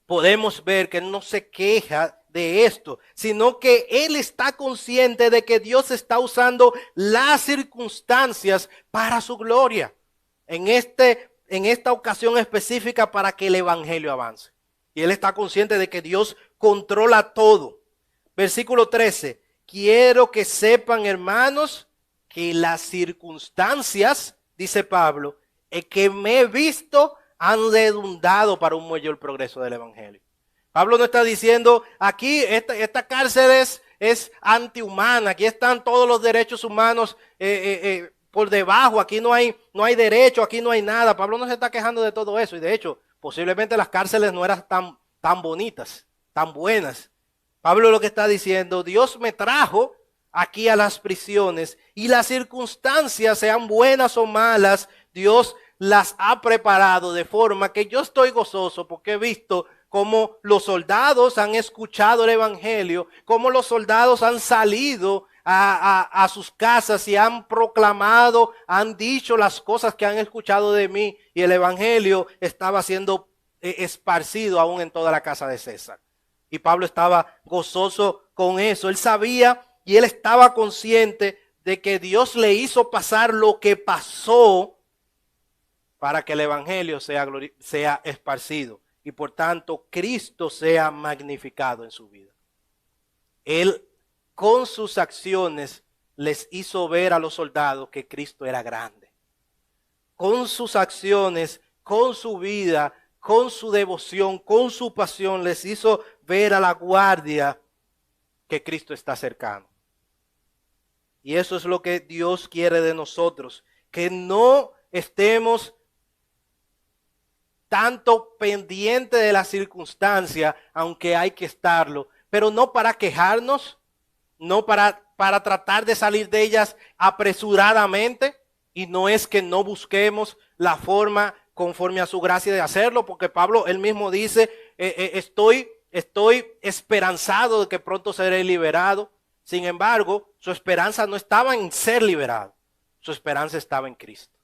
podemos ver que él no se queja de esto, sino que él está consciente de que Dios está usando las circunstancias para su gloria. En esta ocasión específica para que el evangelio avance. Y él está consciente de que Dios controla todo. Versículo 13. Quiero que sepan, hermanos, que las circunstancias, dice Pablo, que me he visto han redundado para un mayor progreso del evangelio. Pablo no está diciendo, aquí esta cárcel es antihumana, aquí están todos los derechos humanos por debajo, aquí no hay derecho, aquí no hay nada. Pablo no se está quejando de todo eso y de hecho, posiblemente las cárceles no eran tan bonitas, tan buenas. Pablo lo que está diciendo, Dios me trajo aquí a las prisiones y las circunstancias, sean buenas o malas, Dios las ha preparado de forma que yo estoy gozoso porque he visto cómo los soldados han escuchado el evangelio, cómo los soldados han salido a sus casas y han proclamado, han dicho las cosas que han escuchado de mí y el evangelio estaba siendo esparcido aún en toda la casa de César. Y Pablo estaba gozoso con eso. Él sabía y él estaba consciente de que Dios le hizo pasar lo que pasó para que el evangelio sea esparcido y por tanto Cristo sea magnificado en su vida. Él con sus acciones les hizo ver a los soldados que Cristo era grande. Con sus acciones, con su vida, con su devoción, con su pasión, les hizo ver a la guardia que Cristo está cercano. Y eso es lo que Dios quiere de nosotros, que no estemos tanto pendiente de la circunstancia, aunque hay que estarlo, pero no para quejarnos, no para tratar de salir de ellas apresuradamente, y no es que no busquemos la forma conforme a su gracia de hacerlo, porque Pablo él mismo dice, estoy esperanzado de que pronto seré liberado. Sin embargo, su esperanza no estaba en ser liberado, su esperanza estaba en Cristo.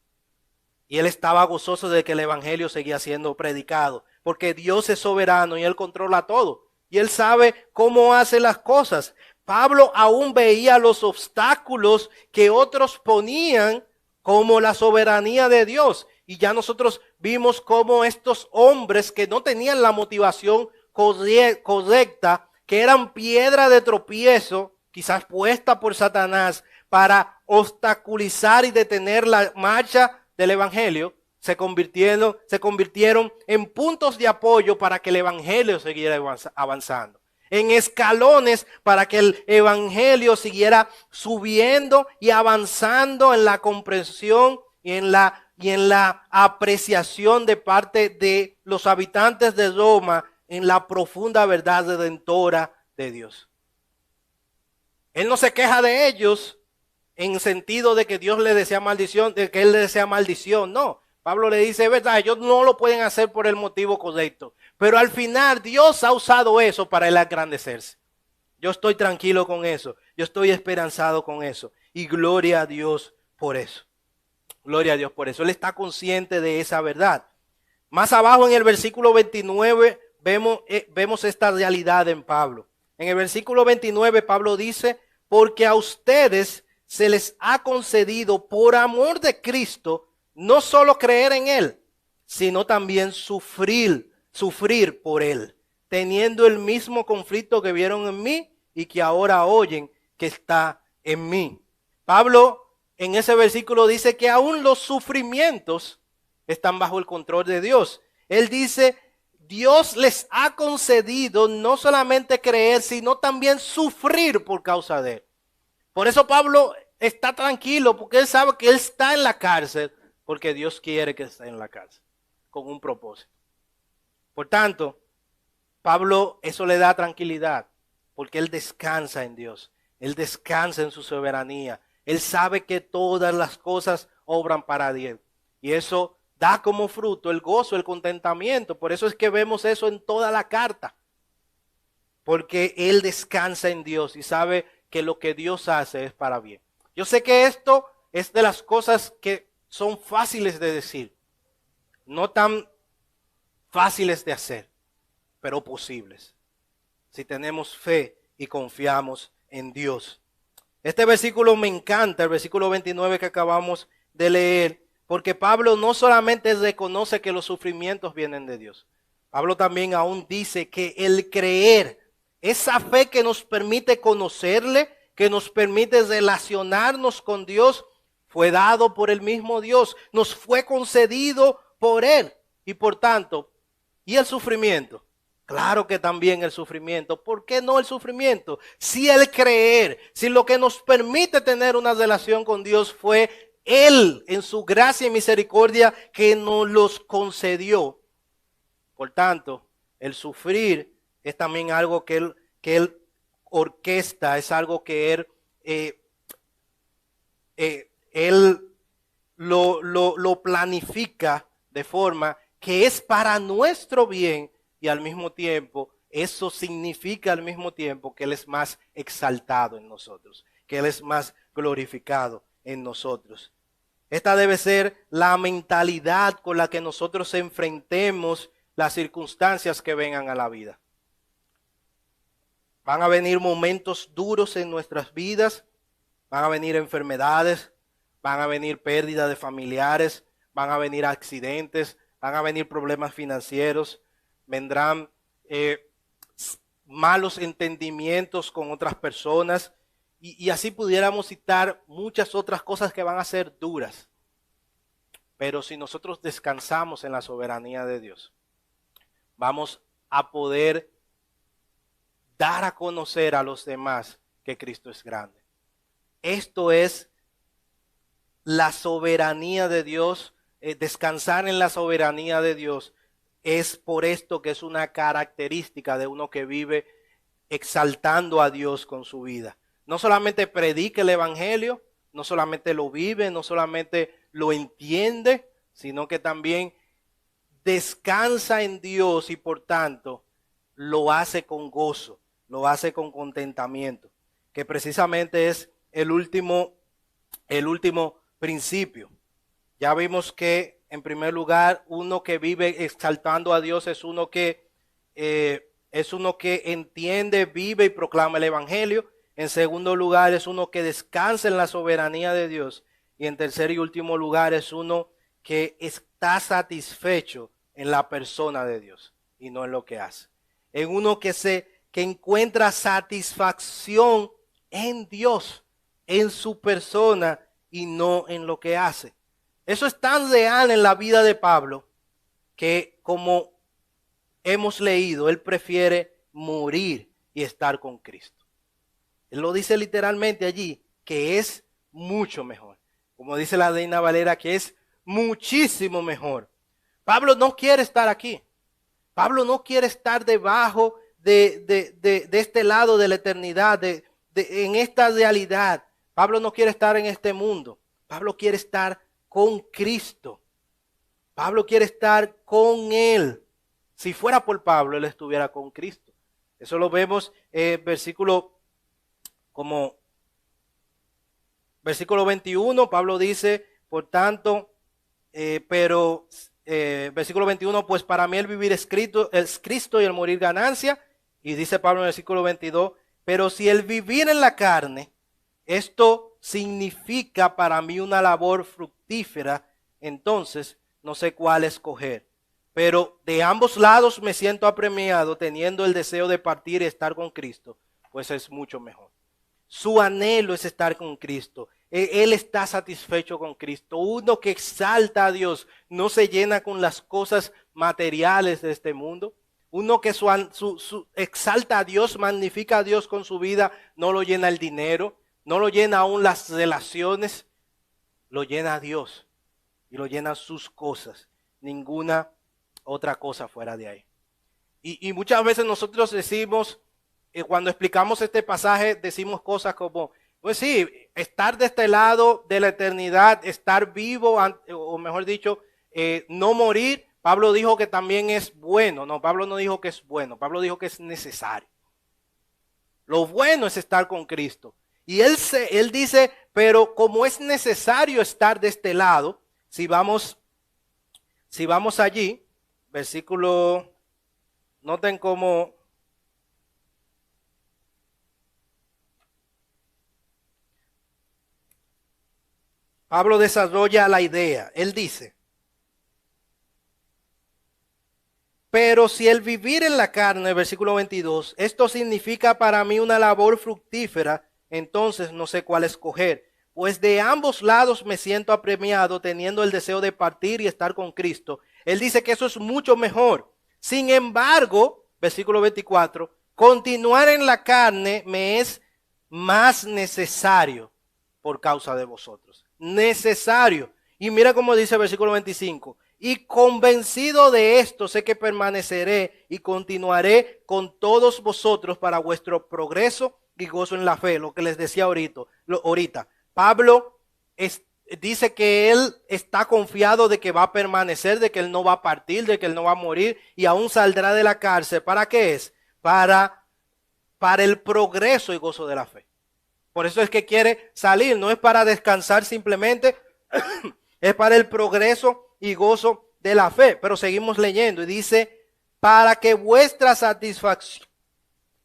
Y él estaba gozoso de que el evangelio seguía siendo predicado, porque Dios es soberano y él controla todo. Y él sabe cómo hace las cosas. Pablo aún veía los obstáculos que otros ponían como la soberanía de Dios. Y ya nosotros vimos cómo estos hombres que no tenían la motivación correcta, que eran piedra de tropiezo, quizás puesta por Satanás para obstaculizar y detener la marcha del evangelio, se convirtieron en puntos de apoyo para que el evangelio siguiera avanzando, en escalones para que el evangelio siguiera subiendo y avanzando en la comprensión y en la apreciación de parte de los habitantes de Roma en la profunda verdad redentora de Dios. Él no se queja de ellos en sentido de que Dios le desea maldición, de que él le desea maldición, no. Pablo le dice, verdad, ellos no lo pueden hacer por el motivo correcto, pero al final Dios ha usado eso para él engrandecerse. Yo estoy tranquilo con eso, yo estoy esperanzado con eso, y gloria a Dios por eso. Gloria a Dios por eso, él está consciente de esa verdad. Más abajo en el versículo 29 vemos esta realidad en Pablo. En el versículo 29 Pablo dice, porque a ustedes se les ha concedido por amor de Cristo no solo creer en Él, sino también sufrir por Él, teniendo el mismo conflicto que vieron en mí y que ahora oyen que está en mí. Pablo en ese versículo dice que aún los sufrimientos están bajo el control de Dios. Él dice, Dios les ha concedido no solamente creer, sino también sufrir por causa de Él. Por eso Pablo está tranquilo, porque él sabe que él está en la cárcel, porque Dios quiere que esté en la cárcel, con un propósito. Por tanto, Pablo eso le da tranquilidad, porque él descansa en Dios, él descansa en su soberanía, él sabe que todas las cosas obran para Dios, y eso da como fruto el gozo, el contentamiento. Por eso es que vemos eso en toda la carta, porque él descansa en Dios y sabe que lo que Dios hace es para bien. Yo sé que esto es de las cosas que son fáciles de decir, no tan fáciles de hacer, pero posibles, si tenemos fe y confiamos en Dios. Este versículo me encanta, el versículo 29 que acabamos de leer, porque Pablo no solamente reconoce que los sufrimientos vienen de Dios, Pablo también aún dice que el creer, esa fe que nos permite conocerle, que nos permite relacionarnos con Dios, fue dado por el mismo Dios, nos fue concedido por Él. Y por tanto, ¿y el sufrimiento? Claro que también el sufrimiento. ¿Por qué no el sufrimiento? Si el creer, si lo que nos permite tener una relación con Dios fue Él, en su gracia y misericordia, que nos los concedió. Por tanto, el sufrir es también algo que Él orquesta, es algo que Él lo planifica de forma que es para nuestro bien, y al mismo tiempo, eso significa al mismo tiempo que Él es más exaltado en nosotros, que Él es más glorificado en nosotros. Esta debe ser la mentalidad con la que nosotros enfrentemos las circunstancias que vengan a la vida. Van a venir momentos duros en nuestras vidas, Van a venir enfermedades, van a venir pérdidas de familiares, van a venir accidentes, van a venir problemas financieros, vendrán malos entendimientos con otras personas y así pudiéramos citar muchas otras cosas que van a ser duras. Pero si nosotros descansamos en la soberanía de Dios, vamos a poder dar a conocer a los demás que Cristo es grande. Esto es la soberanía de Dios, descansar en la soberanía de Dios. Es por esto que es una característica de uno que vive exaltando a Dios con su vida. No solamente predica el evangelio, no solamente lo vive, no solamente lo entiende, sino que también descansa en Dios y por tanto lo hace con gozo, lo hace con contentamiento, que precisamente es el último principio. Ya vimos que en primer lugar uno que vive exaltando a Dios es uno que entiende, vive y proclama el evangelio. En segundo lugar es uno que descansa en la soberanía de Dios. Y en tercer y último lugar es uno que está satisfecho en la persona de Dios y no en lo que hace. En uno que encuentra satisfacción en Dios, en su persona y no en lo que hace. Eso es tan real en la vida de Pablo que, como hemos leído, él prefiere morir y estar con Cristo. Él lo dice literalmente allí, que es mucho mejor. Como dice la Reina Valera, que es muchísimo mejor. Pablo no quiere estar aquí. Pablo no quiere estar debajo de este lado de la eternidad, en esta realidad. Pablo no quiere estar en este mundo. Pablo quiere estar con Cristo. Pablo quiere estar con Él. Si fuera por Pablo, él estuviera con Cristo. Eso lo vemos en versículo 21. Pablo dice, por tanto, versículo 21, pues para mí el vivir es Cristo y el morir ganancia. Y dice Pablo en el versículo 22, pero si el vivir en la carne, esto significa para mí una labor fructífera, entonces no sé cuál escoger. Pero de ambos lados me siento apremiado, teniendo el deseo de partir y estar con Cristo, pues es mucho mejor. Su anhelo es estar con Cristo. Él está satisfecho con Cristo. Uno que exalta a Dios no se llena con las cosas materiales de este mundo. Uno que exalta a Dios, magnifica a Dios con su vida, no lo llena el dinero, no lo llena aún las relaciones, lo llena a Dios y lo llena sus cosas. Ninguna otra cosa fuera de ahí. Y muchas veces nosotros decimos, cuando explicamos este pasaje, decimos cosas como, pues sí, estar de este lado de la eternidad, estar vivo, o mejor dicho, no morir. Pablo dijo que también es bueno. No, Pablo no dijo que es bueno, Pablo dijo que es necesario. Lo bueno es estar con Cristo. Y él dice, pero como es necesario estar de este lado, si vamos allí, versículo, noten cómo Pablo desarrolla la idea. Él dice, pero si el vivir en la carne, versículo 22, esto significa para mí una labor fructífera, entonces no sé cuál escoger. Pues de ambos lados me siento apremiado, teniendo el deseo de partir y estar con Cristo. Él dice que eso es mucho mejor. Sin embargo, versículo 24, continuar en la carne me es más necesario por causa de vosotros. Necesario. Y mira cómo dice el versículo 25. Y convencido de esto, sé que permaneceré y continuaré con todos vosotros para vuestro progreso y gozo en la fe. Lo que les decía ahorita. Pablo dice que él está confiado de que va a permanecer, de que él no va a partir, de que él no va a morir y aún saldrá de la cárcel. ¿Para qué es? Para el progreso y gozo de la fe. Por eso es que quiere salir, no es para descansar simplemente, es para el progreso y gozo de la fe. Pero seguimos leyendo y dice, para que vuestra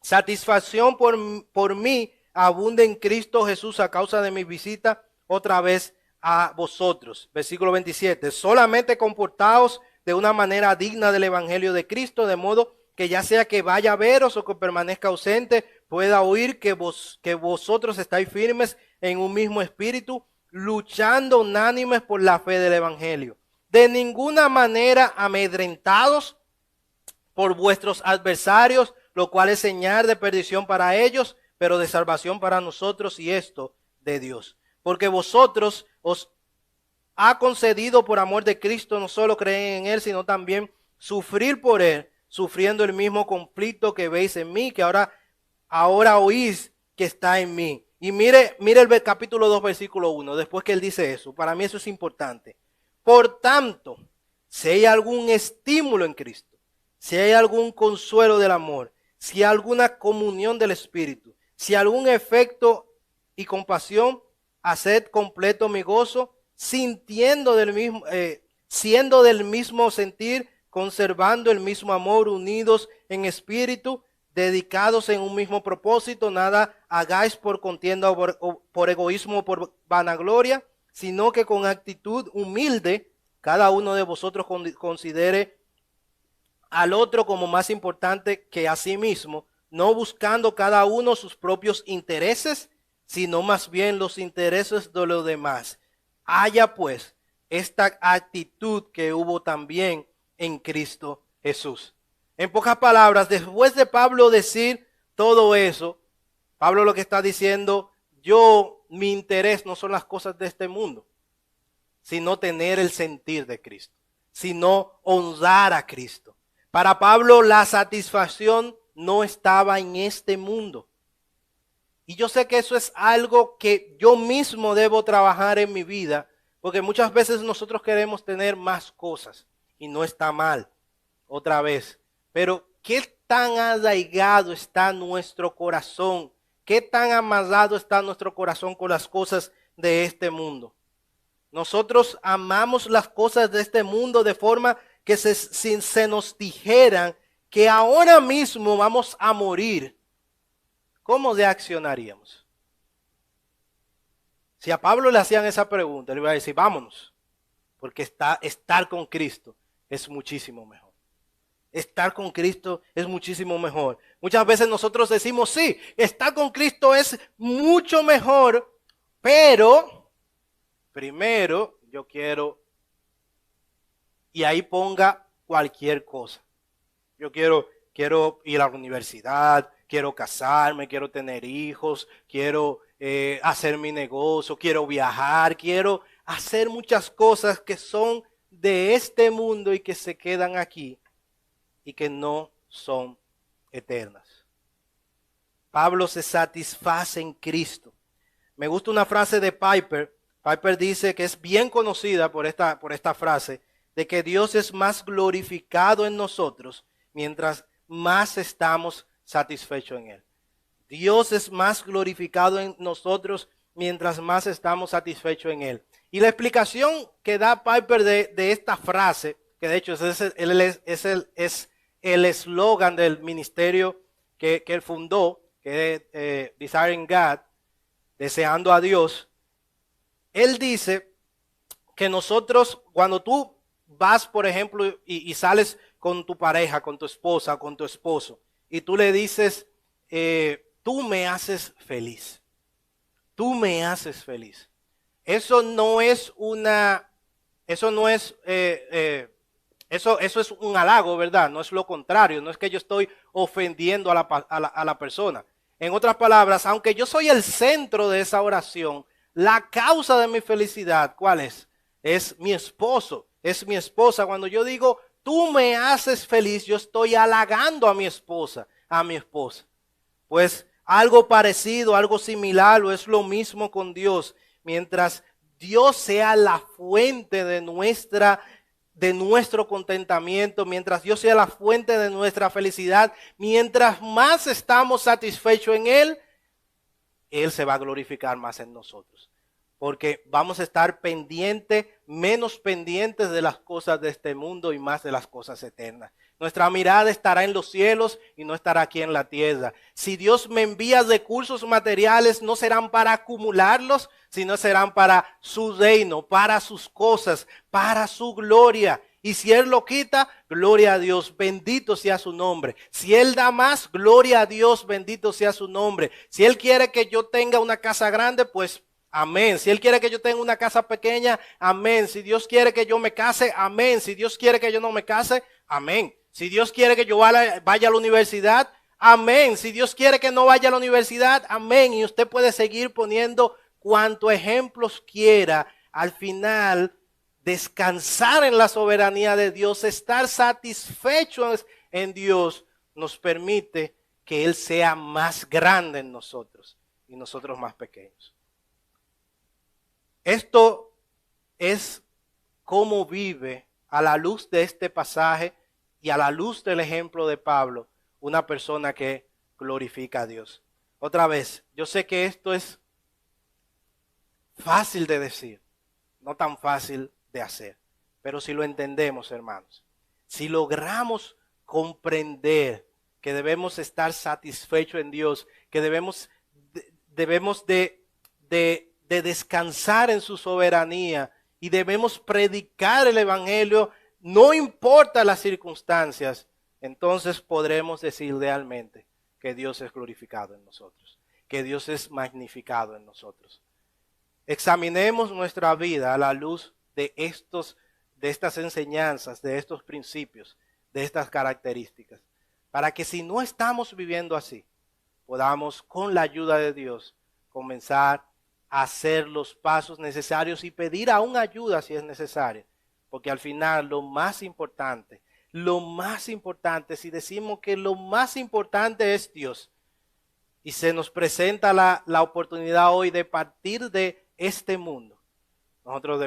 satisfacción por mí abunde en Cristo Jesús a causa de mi visita otra vez a vosotros. Versículo 27. Solamente comportaos de una manera digna del evangelio de Cristo, de modo que ya sea que vaya a veros o que permanezca ausente, pueda oír que vosotros estáis firmes en un mismo espíritu, luchando unánimes por la fe del evangelio. De ninguna manera amedrentados por vuestros adversarios, lo cual es señal de perdición para ellos, pero de salvación para nosotros, y esto de Dios. Porque vosotros os ha concedido por amor de Cristo no solo creer en Él, sino también sufrir por Él, sufriendo el mismo conflicto que veis en mí, que ahora oís que está en mí. Y mire el capítulo 2, versículo 1, después que él dice eso. Para mí eso es importante. Por tanto, si hay algún estímulo en Cristo, si hay algún consuelo del amor, si hay alguna comunión del Espíritu, si hay algún efecto y compasión, haced completo mi gozo, siendo del mismo sentir, conservando el mismo amor, unidos en espíritu, dedicados en un mismo propósito. Nada hagáis por contienda o por egoísmo o por vanagloria, sino que con actitud humilde cada uno de vosotros considere al otro como más importante que a sí mismo, no buscando cada uno sus propios intereses, sino más bien los intereses de los demás. Haya pues esta actitud que hubo también en Cristo Jesús. En pocas palabras, después de Pablo decir todo eso, Pablo lo que está diciendo, mi interés no son las cosas de este mundo, sino tener el sentir de Cristo, sino honrar a Cristo. Para Pablo la satisfacción no estaba en este mundo. Y yo sé que eso es algo que yo mismo debo trabajar en mi vida, porque muchas veces nosotros queremos tener más cosas y no está mal, otra vez. Pero ¿qué tan arraigado está nuestro corazón? ¿Qué tan amarrado está nuestro corazón con las cosas de este mundo? Nosotros amamos las cosas de este mundo de forma que si se nos dijeran que ahora mismo vamos a morir, ¿cómo reaccionaríamos? Si a Pablo le hacían esa pregunta, le iba a decir, vámonos, porque estar con Cristo es muchísimo mejor. Estar con Cristo es muchísimo mejor. Muchas veces nosotros decimos, sí, estar con Cristo es mucho mejor, pero primero yo quiero, y ahí ponga cualquier cosa. Yo quiero ir a la universidad, quiero casarme, quiero tener hijos, quiero hacer mi negocio, quiero viajar, quiero hacer muchas cosas que son de este mundo y que se quedan aquí y que no son eternas. Pablo se satisface en Cristo. Me gusta una frase de Piper. Piper dice que es bien conocida por esta frase, de que Dios es más glorificado en nosotros mientras más estamos satisfechos en Él. Dios es más glorificado en nosotros mientras más estamos satisfechos en Él. Y la explicación que da Piper de esta frase, que de hecho es el eslogan del ministerio que él fundó, que es Desiring God, deseando a Dios. Él dice que nosotros, cuando tú vas, por ejemplo, y sales con tu pareja, con tu esposa, con tu esposo, y tú le dices, tú me haces feliz. Tú me haces feliz. Eso es un halago, ¿verdad? No es lo contrario. No es que yo estoy ofendiendo a la persona. En otras palabras, aunque yo soy el centro de esa oración, la causa de mi felicidad, ¿cuál es? Es mi esposo, es mi esposa. Cuando yo digo, tú me haces feliz, yo estoy halagando a mi esposa, a mi esposa. Pues algo parecido, algo similar, o es lo mismo con Dios. Mientras Dios sea la fuente de nuestro contentamiento, mientras Dios sea la fuente de nuestra felicidad, mientras más estamos satisfechos en Él, Él se va a glorificar más en nosotros. porque vamos a estar menos pendientes de las cosas de este mundo y más de las cosas eternas. Nuestra mirada estará en los cielos y no estará aquí en la tierra. Si Dios me envía recursos materiales, no serán para acumularlos, sino serán para su reino, para sus cosas, para su gloria. Y si Él lo quita, gloria a Dios, bendito sea su nombre. Si Él da más, gloria a Dios, bendito sea su nombre. Si Él quiere que yo tenga una casa grande, pues amén. Si Él quiere que yo tenga una casa pequeña, amén. Si Dios quiere que yo me case, amén. Si Dios quiere que yo no me case, amén. Si Dios quiere que yo vaya a la universidad, amén. Si Dios quiere que no vaya a la universidad, amén. Y usted puede seguir poniendo cuantos ejemplos quiera. Al final, descansar en la soberanía de Dios, estar satisfechos en Dios, nos permite que Él sea más grande en nosotros y nosotros más pequeños. Esto es cómo vive a la luz de este pasaje y a la luz del ejemplo de Pablo, una persona que glorifica a Dios. Otra vez, yo sé que esto es fácil de decir, no tan fácil de hacer, pero si lo entendemos, hermanos, si logramos comprender que debemos estar satisfechos en Dios, que debemos de descansar en su soberanía y debemos predicar el evangelio, no importa las circunstancias, entonces podremos decir realmente que Dios es glorificado en nosotros, que Dios es magnificado en nosotros. Examinemos nuestra vida a la luz de estas enseñanzas, de estos principios, de estas características, para que si no estamos viviendo así, podamos con la ayuda de Dios comenzar a hacer los pasos necesarios y pedir aún ayuda si es necesario. Porque al final lo más importante, si decimos que lo más importante es Dios, y se nos presenta la oportunidad hoy de partir de este mundo, nosotros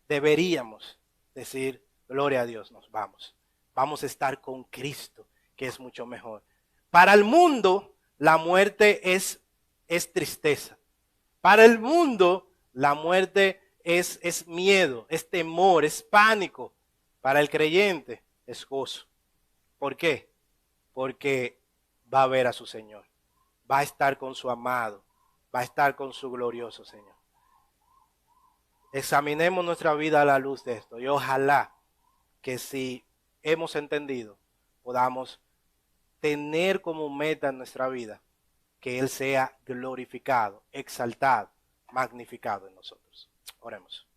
deberíamos decir, gloria a Dios, nos vamos. Vamos a estar con Cristo, que es mucho mejor. Para el mundo, la muerte es tristeza. Para el mundo, la muerte es miedo, es temor, es pánico. Para el creyente, es gozo. ¿Por qué? Porque va a ver a su Señor. Va a estar con su amado. Va a estar con su glorioso Señor. Examinemos nuestra vida a la luz de esto. Y ojalá que si hemos entendido, podamos tener como meta en nuestra vida que Él sea glorificado, exaltado, magnificado en nosotros. Oremos.